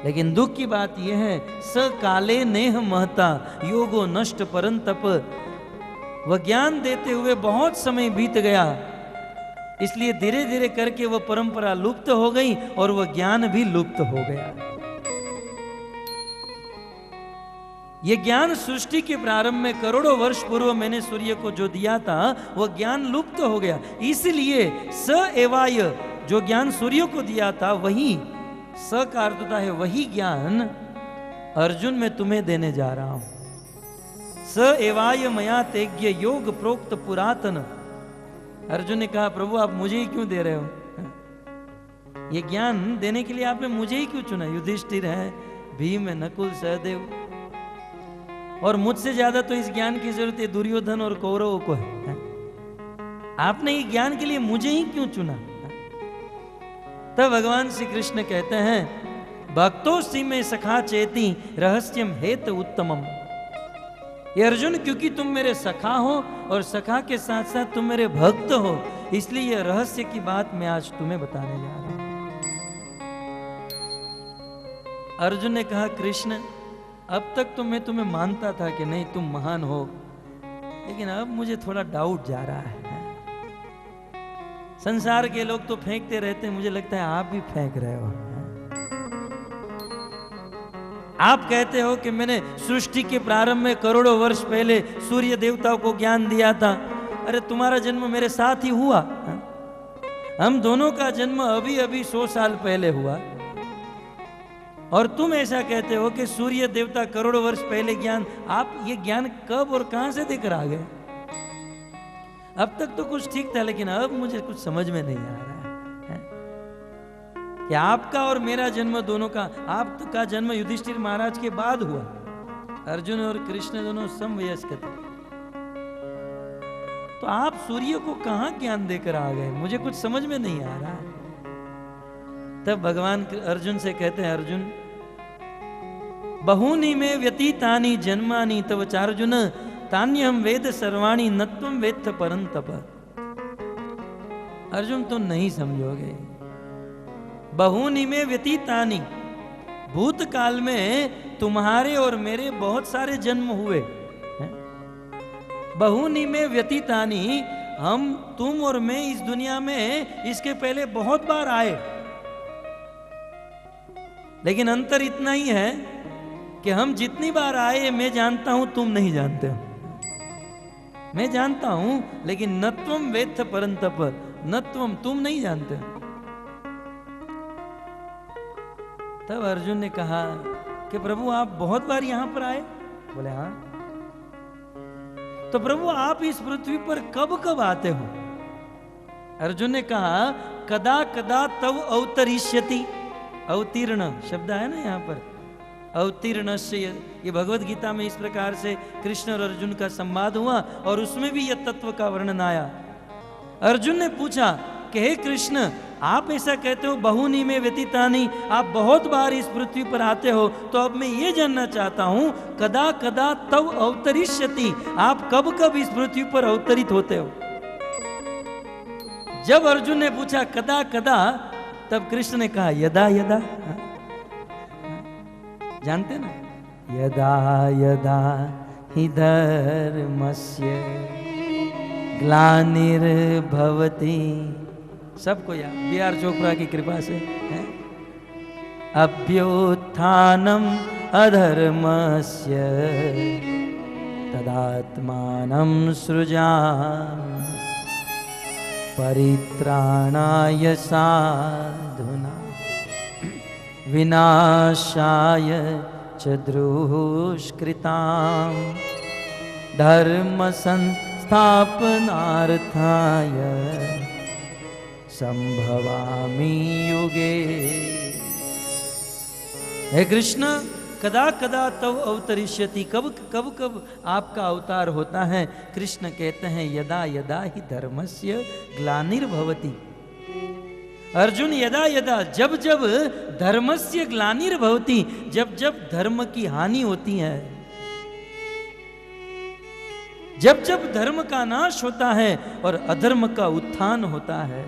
लेकिन दुख की बात यह है स काले नेह महता योगो नष्ट परंतप। वह ज्ञान देते हुए बहुत समय बीत गया, इसलिए धीरे धीरे करके वह परंपरा लुप्त हो गई और वह ज्ञान भी लुप्त हो गया। यह ज्ञान सृष्टि के प्रारंभ में करोड़ों वर्ष पूर्व मैंने सूर्य को जो दिया था वह ज्ञान लुप्त हो गया। इसलिए स एवाय जो ज्ञान सूर्य को दिया था वही स का अर्थ होता है वही ज्ञान अर्जुन मैं तुम्हें देने जा रहा हूं। स एवाय मया तेज्ञ योग प्रोक्त पुरातन। अर्जुन ने कहा प्रभु आप मुझे ही क्यों दे रहे हो? ये ज्ञान देने के लिए आपने मुझे ही क्यों चुना? युधिष्ठिर है, भीम है, नकुल, सहदेव और मुझसे ज्यादा तो इस ज्ञान की जरूरत है दुर्योधन और कौरवों को है। आपने ये ज्ञान के लिए मुझे ही क्यों चुना? तब भगवान श्री कृष्ण कहते हैं भक्तोस्ति में सखा चेती रहस्यम हेत उत्तमम। ये अर्जुन क्योंकि तुम मेरे सखा हो और सखा के साथ साथ तुम मेरे भक्त हो, इसलिए यह रहस्य की बात मैं आज तुम्हें बताने जा रहा हूं। अर्जुन ने कहा कृष्ण अब तक तो मैं तुम्हें मानता था कि नहीं तुम महान हो, लेकिन अब मुझे थोड़ा डाउट जा रहा है। संसार के लोग तो फेंकते रहते हैं, मुझे लगता है आप भी फेंक रहे हो। आप कहते हो कि मैंने सृष्टि के प्रारंभ में करोड़ों वर्ष पहले सूर्य देवताओं को ज्ञान दिया था। अरे तुम्हारा जन्म मेरे साथ ही हुआ, हम दोनों का जन्म अभी अभी 100 साल पहले हुआ और तुम ऐसा कहते हो कि सूर्य देवता करोड़ों वर्ष पहले ज्ञान। आप ये ज्ञान कब और कहां से देकर आ गए? अब तक तो कुछ ठीक था, लेकिन अब मुझे कुछ समझ में नहीं आ रहा है कि आपका और मेरा जन्म दोनों का, आपका जन्म युधिष्ठिर महाराज के बाद हुआ। अर्जुन और कृष्ण दोनों समवयस्क थे, तो आप सूर्य को कहां ज्ञान देकर आ गए? मुझे कुछ समझ में नहीं आ रहा है। तब भगवान अर्जुन से कहते हैं अर्जुन बहूनि में व्यतीतानि जन्मानि तव चार्जुन तान्यहम वेद सर्वाणी नत्वम वेत्थ परंतप। अर्जुन तुम नहीं समझोगे। बहूनि में व्यतीतानि, भूतकाल में तुम्हारे और मेरे बहुत सारे जन्म हुए। बहूनि में व्यतीतानि, हम तुम और मैं इस दुनिया में इसके पहले बहुत बार आए, लेकिन अंतर इतना ही है कि हम जितनी बार आए मैं जानता हूं, तुम नहीं जानते हो। मैं जानता हूं, लेकिन नत्वम वेत्थ परंतप, नत्वम तुम नहीं जानते। तब अर्जुन ने कहा कि प्रभु आप बहुत बार यहां पर आए। बोले हाँ। तो प्रभु आप इस पृथ्वी पर कब कब आते हो? अर्जुन ने कहा कदा कदा तव अवतरिष्यति। अवतीर्ण शब्द है ना यहाँ पर, अवतीर्ण से, ये भगवत गीता में इस प्रकार से कृष्ण और अर्जुन का संवाद हुआ और उसमें भी यह तत्व का वर्णन आया। अर्जुन ने पूछा कि हे कृष्ण, आप ऐसा कहते हो बहुनी में व्यतीतानि, आप बहुत बार इस पृथ्वी पर आते हो, तो अब मैं ये जानना चाहता हूं कदा कदा तव अवतरिष्यति, आप कब कब इस पृथ्वी पर अवतरित होते हो? जब अर्जुन ने पूछा कदा कदा, तब कृष्ण ने कहा यदा यदा। जानते ना, यदा यदा हि धर्मस्य ग्लानिर्भवति। सबको याद, B.R. चोपड़ा की कृपा से है। अभ्युत्थानम अधर्मस्य तदात्मानं सृजामि परित्राणाय साधूनां विनाशाय च दुष्कृतां धर्म संस्थापनार्थाय संभवामि युगे। हे कृष्ण, कदा कदा तव अवतरिष्यति, कब कब कब आपका अवतार होता है? कृष्ण कहते हैं यदा यदा ही धर्मस्य ग्लानिर्भवति। अर्जुन यदा यदा, जब जब धर्मस्य ग्लानिर्भवति, जब जब धर्म की हानि होती है, जब जब धर्म का नाश होता है और अधर्म का उत्थान होता है,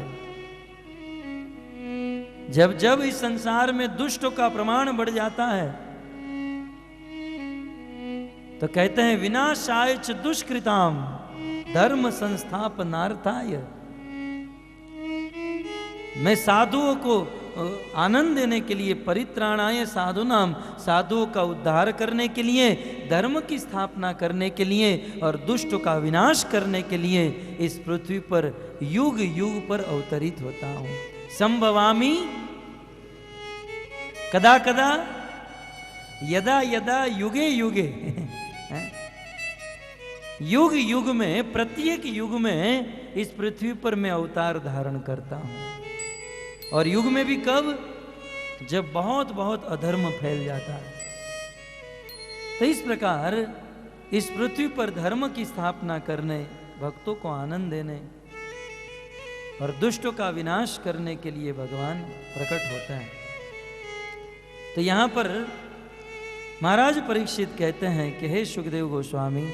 जब जब इस संसार में दुष्टों का प्रमाण बढ़ जाता है, तो कहते हैं विनाशाय च दुष्कृताम धर्म संस्थापनार्थाय। मैं साधुओं को आनंद देने के लिए, परित्राणाय साधुनाम, साधुओं का उद्धार करने के लिए, धर्म की स्थापना करने के लिए और दुष्टों का विनाश करने के लिए इस पृथ्वी पर युग युग पर अवतरित होता हूं। संभवामि कदा कदा, यदा यदा, युगे युगे। युग युग में, प्रत्येक युग में इस पृथ्वी पर मैं अवतार धारण करता हूं। और युग में भी कब? जब बहुत बहुत अधर्म फैल जाता है। तो इस प्रकार इस पृथ्वी पर धर्म की स्थापना करने, भक्तों को आनंद देने और दुष्टों का विनाश करने के लिए भगवान प्रकट होता है। तो यहां पर महाराज परीक्षित कहते हैं कि हे सुखदेव गोस्वामी,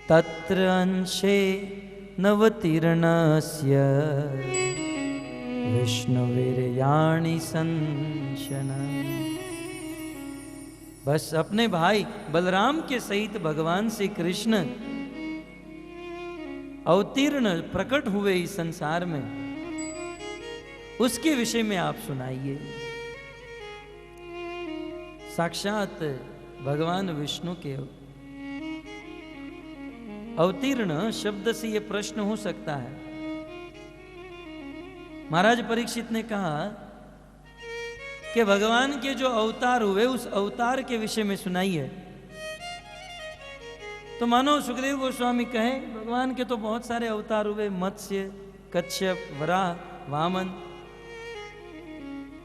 तत्र अंशे नवतीर्णस्य विष्णुवीर्याणि संशन। बस अपने भाई बलराम के सहित भगवान श्री कृष्ण अवतीर्ण प्रकट हुए इस संसार में, उसके विषय में आप सुनाइए। साक्षात भगवान विष्णु के अवतीर्ण शब्द से यह प्रश्न हो सकता है। महाराज परीक्षित ने कहा कि भगवान के जो अवतार हुए उस अवतार के विषय में सुनाइए। तो मानो सुखदेव गोस्वामी कहें भगवान के तो बहुत सारे अवतार हुए, मत्स्य, कच्छप, वराह, वामन।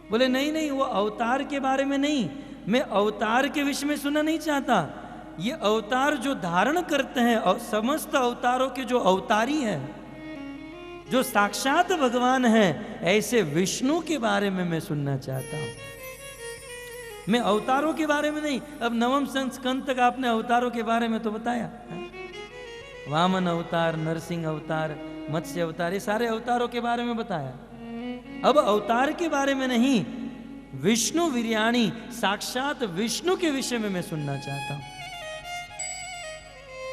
बोले नहीं नहीं, वो अवतार के बारे में नहीं, मैं अवतार के विषय में सुनना नहीं चाहता। ये अवतार जो धारण करते हैं, समस्त अवतारों के जो अवतारी हैं, जो साक्षात भगवान हैं, ऐसे विष्णु के बारे में मैं सुनना चाहता हूं। मैं अवतारों के बारे में नहीं, अब नवम स्कंद तक आपने अवतारों के बारे में तो बताया, वामन अवतार, नरसिंह अवतार, मत्स्य अवतार, ये सारे अवतारों के बारे में बताया। अब अवतार के बारे में नहीं, विष्णु वीर्याणी साक्षात विष्णु के विषय में मैं सुनना चाहता हूं।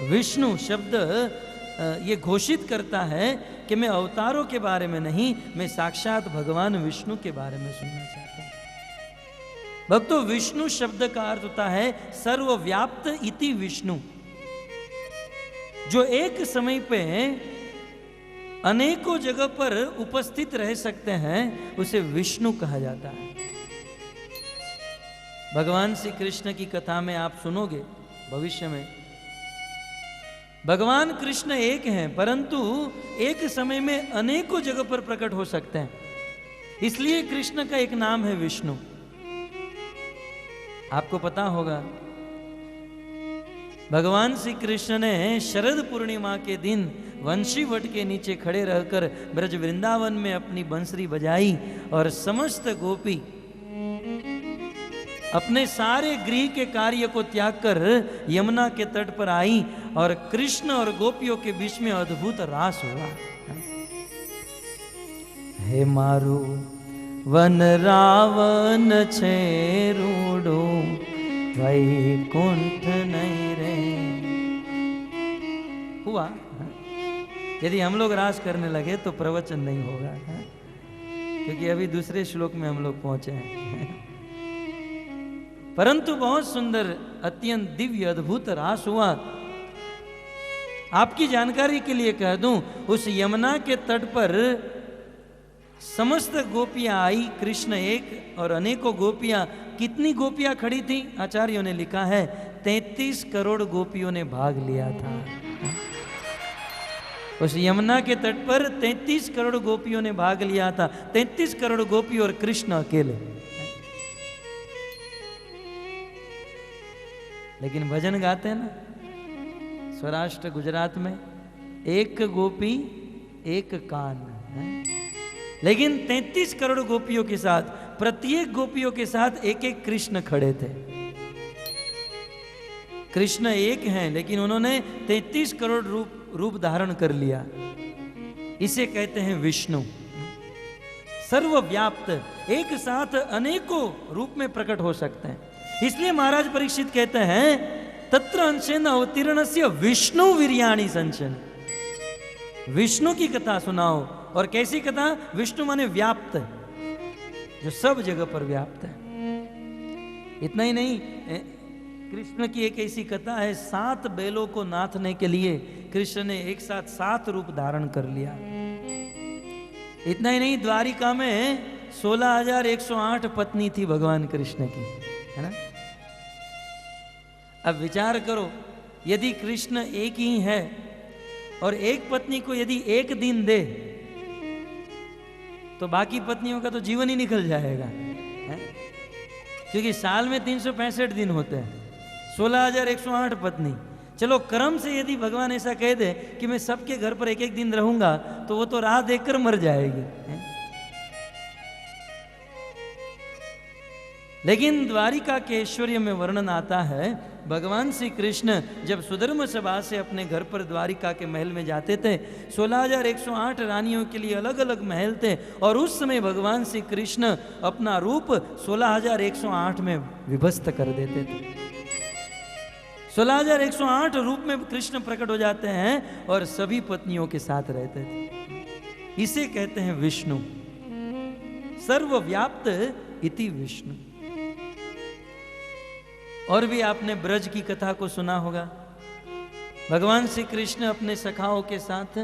विष्णु शब्द ये घोषित करता है कि मैं अवतारों के बारे में नहीं, मैं साक्षात भगवान विष्णु के बारे में सुनना चाहता हूं। भक्तों, विष्णु शब्द का अर्थ होता है सर्वव्याप्त इति विष्णु, जो एक समय पे अनेकों जगह पर उपस्थित रह सकते हैं, उसे विष्णु कहा जाता है। भगवान श्री कृष्ण की कथा में आप सुनोगे भविष्य में, भगवान कृष्ण एक हैं, परंतु एक समय में अनेकों जगह पर प्रकट हो सकते हैं, इसलिए कृष्ण का एक नाम है विष्णु। आपको पता होगा भगवान श्री कृष्ण ने शरद पूर्णिमा के दिन वंशी वट के नीचे खड़े रहकर ब्रज वृंदावन में अपनी बंसरी बजाई और समस्त गोपी अपने सारे गृह के कार्य को त्याग कर यमुना के तट पर आई और कृष्ण और गोपियों के बीच में अद्भुत रास हुआ। हे मारू वन रावण छे रूडो वैकुंठ नहीं रे हुआ। यदि हम लोग रास करने लगे तो प्रवचन नहीं होगा, क्योंकि अभी दूसरे श्लोक में हम लोग पहुंचे हैं। परंतु बहुत सुंदर, अत्यंत दिव्य अद्भुत रास हुआ। आपकी जानकारी के लिए कह दूं, उस यमुना के तट पर समस्त गोपियां आई, कृष्ण एक और अनेकों गोपियां। कितनी गोपियां खड़ी थी? आचार्यों ने लिखा है 33 करोड़ गोपियों ने भाग लिया था। उस यमुना के तट पर 33 करोड़ गोपियों ने भाग लिया था। 33 करोड़ गोपी और कृष्ण अकेले। लेकिन भजन गाते हैं ना सौराष्ट्र गुजरात में, एक गोपी एक कान है? लेकिन 33 करोड़ गोपियों के साथ, प्रत्येक गोपियों के साथ एक एक कृष्ण खड़े थे। कृष्ण एक हैं, लेकिन उन्होंने 33 करोड़ रूप धारण कर लिया। इसे कहते हैं विष्णु। सर्वव्याप्त, एक साथ अनेकों रूप में प्रकट हो सकते हैं। इसलिए महाराज परीक्षित कहते हैं तत्र अंशेन अवतीर्णस्य विष्णु वीर्याणि संचन। विष्णु की कथा सुनाओ। और कैसी कथा? विष्णु माने व्याप्त, जो सब जगह पर व्याप्त है। इतना ही नहीं, कृष्ण की एक ऐसी कथा है, 7 बैलों को नाथने के लिए कृष्ण ने एक साथ 7 रूप धारण कर लिया। इतना ही नहीं, द्वारिका में 16,108 पत्नी थी भगवान कृष्ण की, है ना। अब विचार करो, यदि कृष्ण एक ही है और एक पत्नी को यदि एक दिन दे तो बाकी पत्नियों का तो जीवन ही निकल जाएगा, है? क्योंकि साल में 365 दिन होते हैं, 16,108 पत्नी। चलो क्रम से यदि भगवान ऐसा कह दे कि मैं सबके घर पर एक एक दिन रहूंगा, तो वो तो राह देखकर मर जाएगी, है? लेकिन द्वारिका के ऐश्वर्य में वर्णन आता है, भगवान श्री कृष्ण जब सुधर्म सभा से अपने घर पर द्वारिका के महल में जाते थे, 16,108 रानियों के लिए अलग अलग महल थे, और उस समय भगवान श्री कृष्ण अपना रूप 16,108 में विभक्त कर देते थे। 16,108 रूप में कृष्ण प्रकट हो जाते हैं और सभी पत्नियों के साथ रहते थे। इसे कहते हैं विष्णु। सर्वव्याप्त इति विष्णु। और भी आपने ब्रज की कथा को सुना होगा। भगवान श्री कृष्ण अपने सखाओं के साथ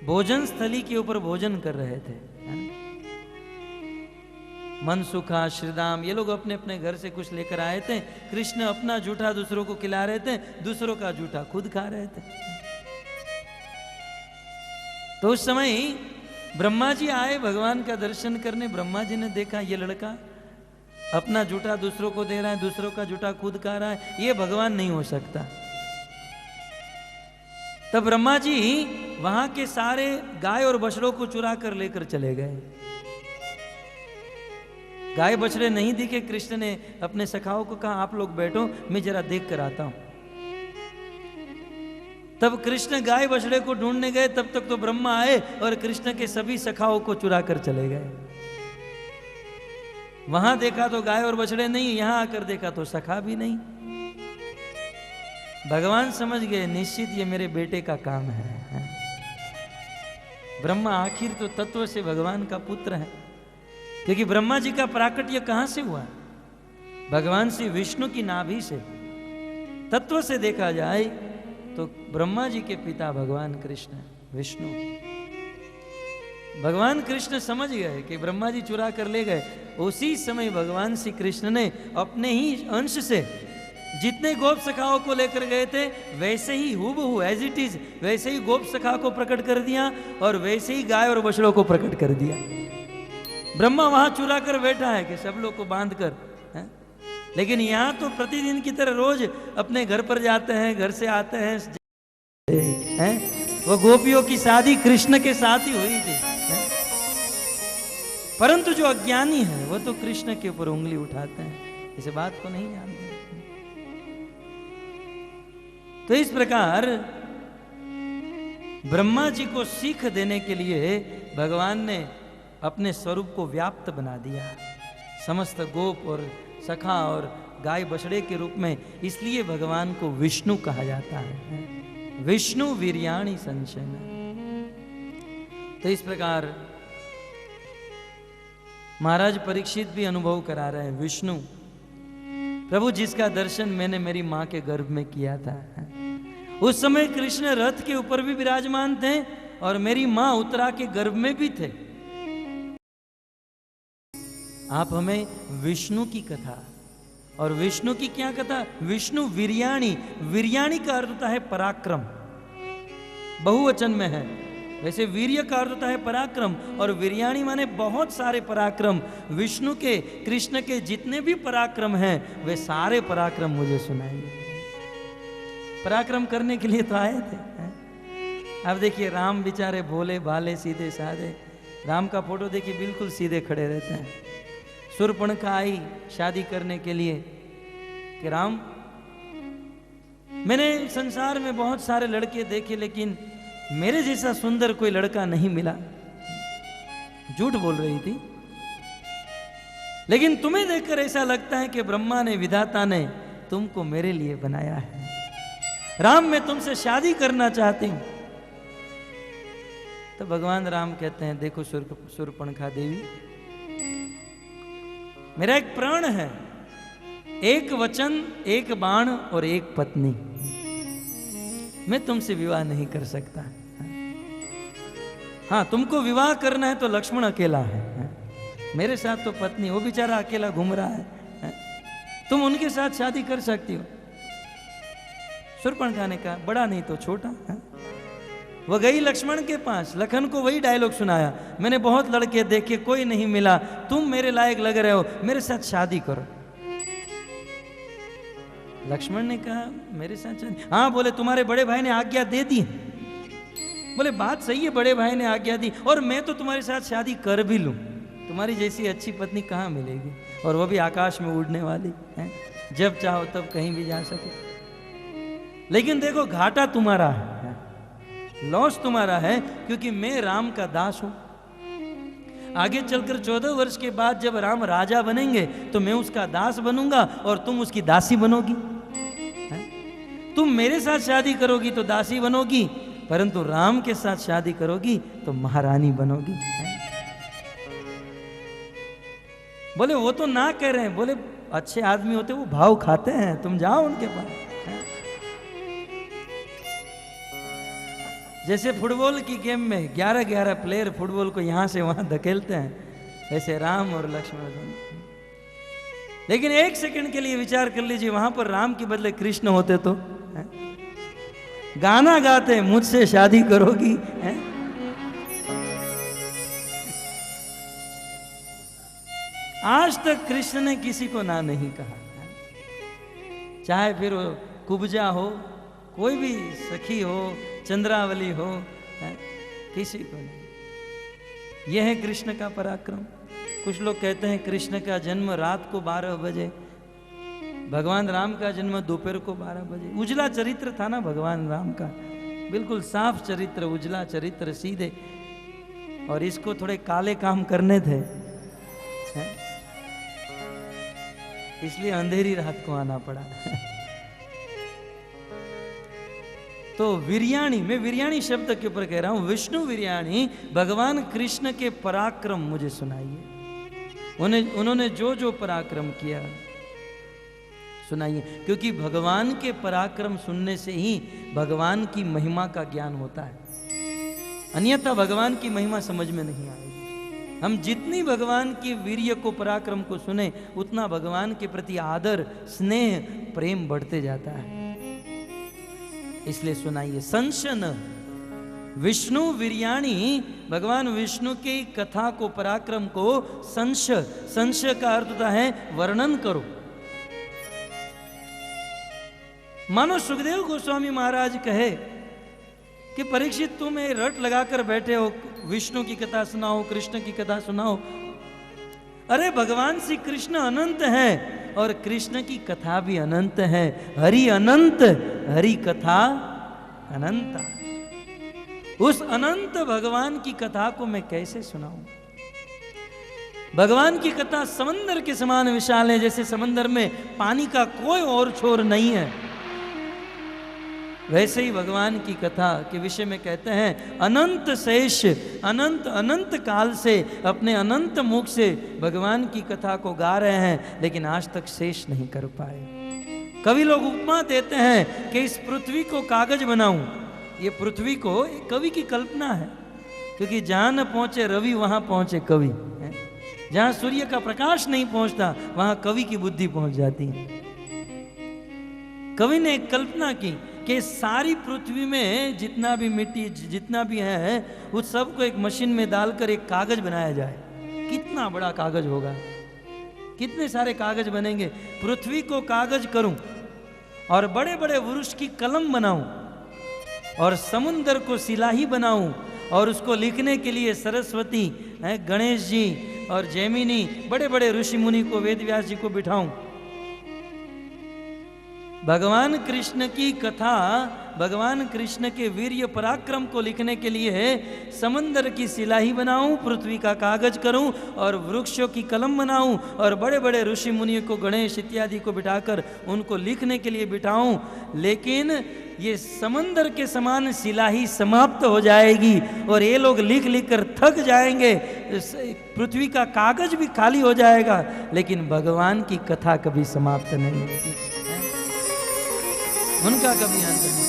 भोजन स्थली के ऊपर भोजन कर रहे थे, है ना? मनसुखा, श्रीदाम, ये लोग अपने अपने घर से कुछ लेकर आए थे। कृष्ण अपना जूठा दूसरों को खिला रहे थे, दूसरों का जूठा खुद खा रहे थे। तो उस समय ब्रह्मा जी आए भगवान का दर्शन करने। ब्रह्मा जी ने देखा ये लड़का अपना जूठा दूसरों को दे रहा है, दूसरों का जूठा खुद खा रहा है, ये भगवान नहीं हो सकता। तब ब्रह्मा जी वहां के सारे गाय और बछड़ों को चुरा कर लेकर चले गए। गाय बछड़े नहीं दिखे, कृष्ण ने अपने सखाओं को कहा आप लोग बैठो, मैं जरा देख कर आता हूं। तब कृष्ण गाय बछड़े को ढूंढने गए, तब तक तो ब्रह्मा आए और कृष्ण के सभी सखाओं को चुरा कर चले गए। वहां देखा तो गाय और बछड़े नहीं, यहां आकर देखा तो सखा भी नहीं। भगवान समझ गए निश्चित ये मेरे बेटे का काम है। ब्रह्मा आखिर तो तत्व से भगवान का पुत्र है, क्योंकि ब्रह्मा जी का प्राकट्य कहां से हुआ? भगवान श्री विष्णु की नाभि से। तत्व से देखा जाए तो ब्रह्मा जी के पिता भगवान कृष्ण विष्णु। भगवान कृष्ण समझ गए कि ब्रह्मा जी चुरा कर ले गए। उसी समय भगवान श्री कृष्ण ने अपने ही अंश से जितने गोप सखाओं को लेकर गए थे वैसे ही हूबहू एज इट इज वैसे ही गोप सखा को प्रकट कर दिया और वैसे ही गाय और बछड़ों को प्रकट कर दिया। ब्रह्मा वहां चुरा कर बैठा है कि सब लोग को बांध कर है? लेकिन यहां तो प्रतिदिन की तरह रोज अपने घर पर जाते हैं, घर से आते हैं। वो गोपियों की शादी कृष्ण के साथ ही हुई थी है? परंतु जो अज्ञानी है वो तो कृष्ण के ऊपर उंगली उठाते हैं, इस बात को नहीं जानते। तो इस प्रकार ब्रह्मा जी को सीख देने के लिए भगवान ने अपने स्वरूप को व्याप्त बना दिया समस्त गोप और सखा और गाय बछड़े के रूप में। इसलिए भगवान को विष्णु कहा जाता है, विष्णु वीर्याणि संशयन। तो इस प्रकार महाराज परीक्षित भी अनुभव करा रहे हैं, विष्णु प्रभु जिसका दर्शन मैंने मेरी मां के गर्भ में किया था। उस समय कृष्ण रथ के ऊपर भी विराजमान थे और मेरी मां उत्तरा के गर्भ में भी थे। आप हमें विष्णु की कथा, और विष्णु की क्या कथा? विष्णु वीर्याणि। वीर्याणि का अर्थ होता है पराक्रम, बहुवचन में है। वैसे वीर्य का अर्थ होता है पराक्रम, और वीर्याणि माने बहुत सारे पराक्रम। विष्णु के कृष्ण के जितने भी पराक्रम हैं वे सारे पराक्रम मुझे सुनाएंगे। पराक्रम करने के लिए तो आए थे। अब देखिए राम बेचारे भोले भाले सीधे साधे। राम का फोटो देखिए बिल्कुल सीधे खड़े रहते हैं। शूर्पणखा आई शादी करने के लिए कि राम मैंने संसार में बहुत सारे लड़के देखे लेकिन मेरे जैसा सुंदर कोई लड़का नहीं मिला। झूठ बोल रही थी, लेकिन तुम्हें देखकर ऐसा लगता है कि ब्रह्मा ने विधाता ने तुमको मेरे लिए बनाया है। राम मैं तुमसे शादी करना चाहती हूं। तो भगवान राम कहते हैं देखो शूर्पणखा देवी, मेरा एक प्राण है, एक वचन, एक बाण और एक पत्नी। मैं तुमसे विवाह नहीं कर सकता। हाँ तुमको विवाह करना है तो लक्ष्मण अकेला है, मेरे साथ तो पत्नी, वो बेचारा अकेला घूम रहा है, तुम उनके साथ शादी कर सकती हो। शूर्पणखा ने कहा बड़ा नहीं तो छोटा है। वो गई लक्ष्मण के पास, लखन को वही डायलॉग सुनाया, मैंने बहुत लड़के देखे कोई नहीं मिला, तुम मेरे लायक लग रहे हो, मेरे साथ शादी करो। लक्ष्मण ने कहा मेरे साथ शादी? हाँ बोले तुम्हारे बड़े भाई ने आज्ञा दे दी। बोले बात सही है, बड़े भाई ने आज्ञा दी और मैं तो तुम्हारे साथ शादी कर भी लूं, तुम्हारी जैसी अच्छी पत्नी कहाँ मिलेगी, और वो भी आकाश में उड़ने वाली है, जब चाहो तब कहीं भी जा सके। लेकिन देखो घाटा तुम्हारा है, लॉस तुम्हारा है, क्योंकि मैं राम का दास हूं। आगे चलकर 14 वर्ष के बाद जब राम राजा बनेंगे तो मैं उसका दास बनूंगा और तुम उसकी दासी बनोगी। तुम मेरे साथ शादी करोगी तो दासी बनोगी, परंतु राम के साथ शादी करोगी तो महारानी बनोगी। बोले वो तो ना कह रहे हैं। बोले अच्छे आदमी होते वो भाव खाते हैं, तुम जाओ उनके पास। जैसे फुटबॉल की गेम में 11-11 प्लेयर फुटबॉल को यहां से वहां धकेलते हैं, ऐसे राम और लक्ष्मण दोनों। लेकिन एक सेकंड के लिए विचार कर लीजिए, वहां पर राम के बदले कृष्ण होते तो गाना गाते मुझसे शादी करोगी है? आज तक कृष्ण ने किसी को ना नहीं कहा, चाहे फिर वो कुब्जा हो, कोई भी सखी हो, चंद्रावली हो, किसी को नहीं। यह है कृष्ण का पराक्रम। कुछ लोग कहते हैं कृष्ण का जन्म रात को 12 बजे, भगवान राम का जन्म दोपहर को 12 बजे। उजला चरित्र था ना भगवान राम का, बिल्कुल साफ चरित्र, उजला चरित्र, सीधे, और इसको थोड़े काले काम करने थे, इसलिए अंधेरी रात को आना पड़ा। तो वीर्याणी, मैं वीर्याणी शब्द के ऊपर कह रहा हूं, विष्णु वीर्याणी, भगवान कृष्ण के पराक्रम मुझे सुनाइए। उन्होंने जो जो पराक्रम किया सुनाइए, क्योंकि भगवान के पराक्रम सुनने से ही भगवान की महिमा का ज्ञान होता है, अन्यथा भगवान की महिमा समझ में नहीं आएगी। हम जितनी भगवान की वीर्य को, पराक्रम को सुने, उतना भगवान के प्रति आदर, स्नेह, प्रेम बढ़ते जाता है। इसलिए सुनाइए। संशन विष्णु वीर्याणी, भगवान विष्णु की कथा को, पराक्रम को संश, संश का अर्थ होता है वर्णन करो। मानो सुखदेव गोस्वामी महाराज कहे कि परीक्षित तुम ये रट लगाकर बैठे हो, विष्णु की कथा सुनाओ, कृष्ण की कथा सुनाओ। अरे भगवान श्री कृष्ण अनंत है और कृष्ण की कथा भी अनंत है। हरि अनंत, हरि कथा अनंता। उस अनंत भगवान की कथा को मैं कैसे सुनाऊं? भगवान की कथा समंदर के समान विशाल है, जैसे समंदर में पानी का कोई और छोर नहीं है, वैसे ही भगवान की कथा के विषय में कहते हैं अनंत शेष, अनंत अनंत काल से अपने अनंत मुख से भगवान की कथा को गा रहे हैं, लेकिन आज तक शेष नहीं कर पाए। कवि लोग उपमा देते हैं कि इस पृथ्वी को कागज बनाऊं। ये पृथ्वी को कवि की कल्पना है, क्योंकि जहां न पहुंचे रवि वहां पहुंचे कवि, जहां सूर्य का प्रकाश नहीं पहुंचता वहां कवि की बुद्धि पहुंच जाती है। कवि ने एक कल्पना की कि सारी पृथ्वी में जितना भी मिट्टी, जितना भी है, उस सब को एक मशीन में डालकर एक कागज बनाया जाए। कितना बड़ा कागज होगा, कितने सारे कागज बनेंगे। पृथ्वी को कागज करूं और बड़े बड़े वृक्ष की कलम बनाऊं और समुद्र को सिलाही बनाऊं और उसको लिखने के लिए सरस्वती, गणेश जी और जैमिनी, बड़े बड़े ऋषि मुनि को, वेद व्यास जी को बिठाऊं। भगवान कृष्ण की कथा, भगवान कृष्ण के वीर्य पराक्रम को लिखने के लिए समंदर की सिलाही बनाऊं, पृथ्वी का कागज करूं और वृक्षों की कलम बनाऊं और बड़े बड़े ऋषि मुनियों को, गणेश इत्यादि को बिठाकर उनको लिखने के लिए बिठाऊं। लेकिन ये समंदर के समान सिलाही समाप्त हो जाएगी और ये लोग लिख लिख कर थक जाएंगे, पृथ्वी का कागज भी खाली हो जाएगा, लेकिन भगवान की कथा कभी समाप्त नहीं होगी, उनका कभी अंत नहीं।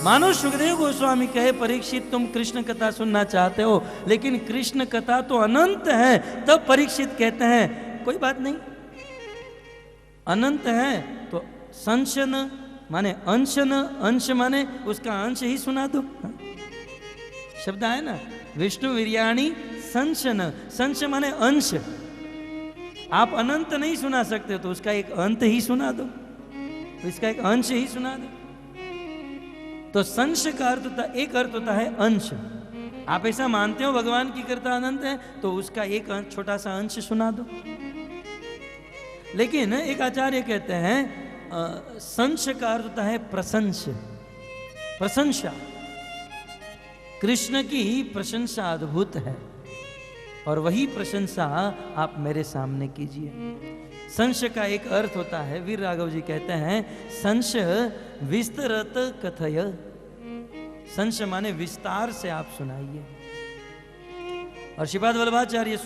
मानो सुखदेव गोस्वामी कहे परीक्षित तुम कृष्ण कथा सुनना चाहते हो, लेकिन कृष्ण कथा तो अनंत है। तब परीक्षित कहते हैं कोई बात नहीं, अनंत है तो संशन माने अंश, न अंश माने उसका अंश ही सुना दो। शब्द है ना, विष्णु वीर्याणी संशन, संश माने अंश। आप अनंत नहीं सुना सकते तो उसका एक अंत ही सुना दो, इसका एक अंश ही सुना दो। तो संश का अर्थ होता, एक अर्थ होता है अंश। आप ऐसा मानते हो भगवान की कथा अनंत है तो उसका एक छोटा सा अंश सुना दो। लेकिन एक आचार्य कहते हैं संश का अर्थ होता है प्रशंस, प्रशंसा। कृष्ण की प्रशंसा अद्भुत है और वही प्रशंसा आप मेरे सामने कीजिए। संश का एक अर्थ होता है, वीर राघव जी कहते हैं संश विस्तरत कथय, संश माने विस्तार से आप सुनाइए। और श्रीपाद वल्लभाचार्य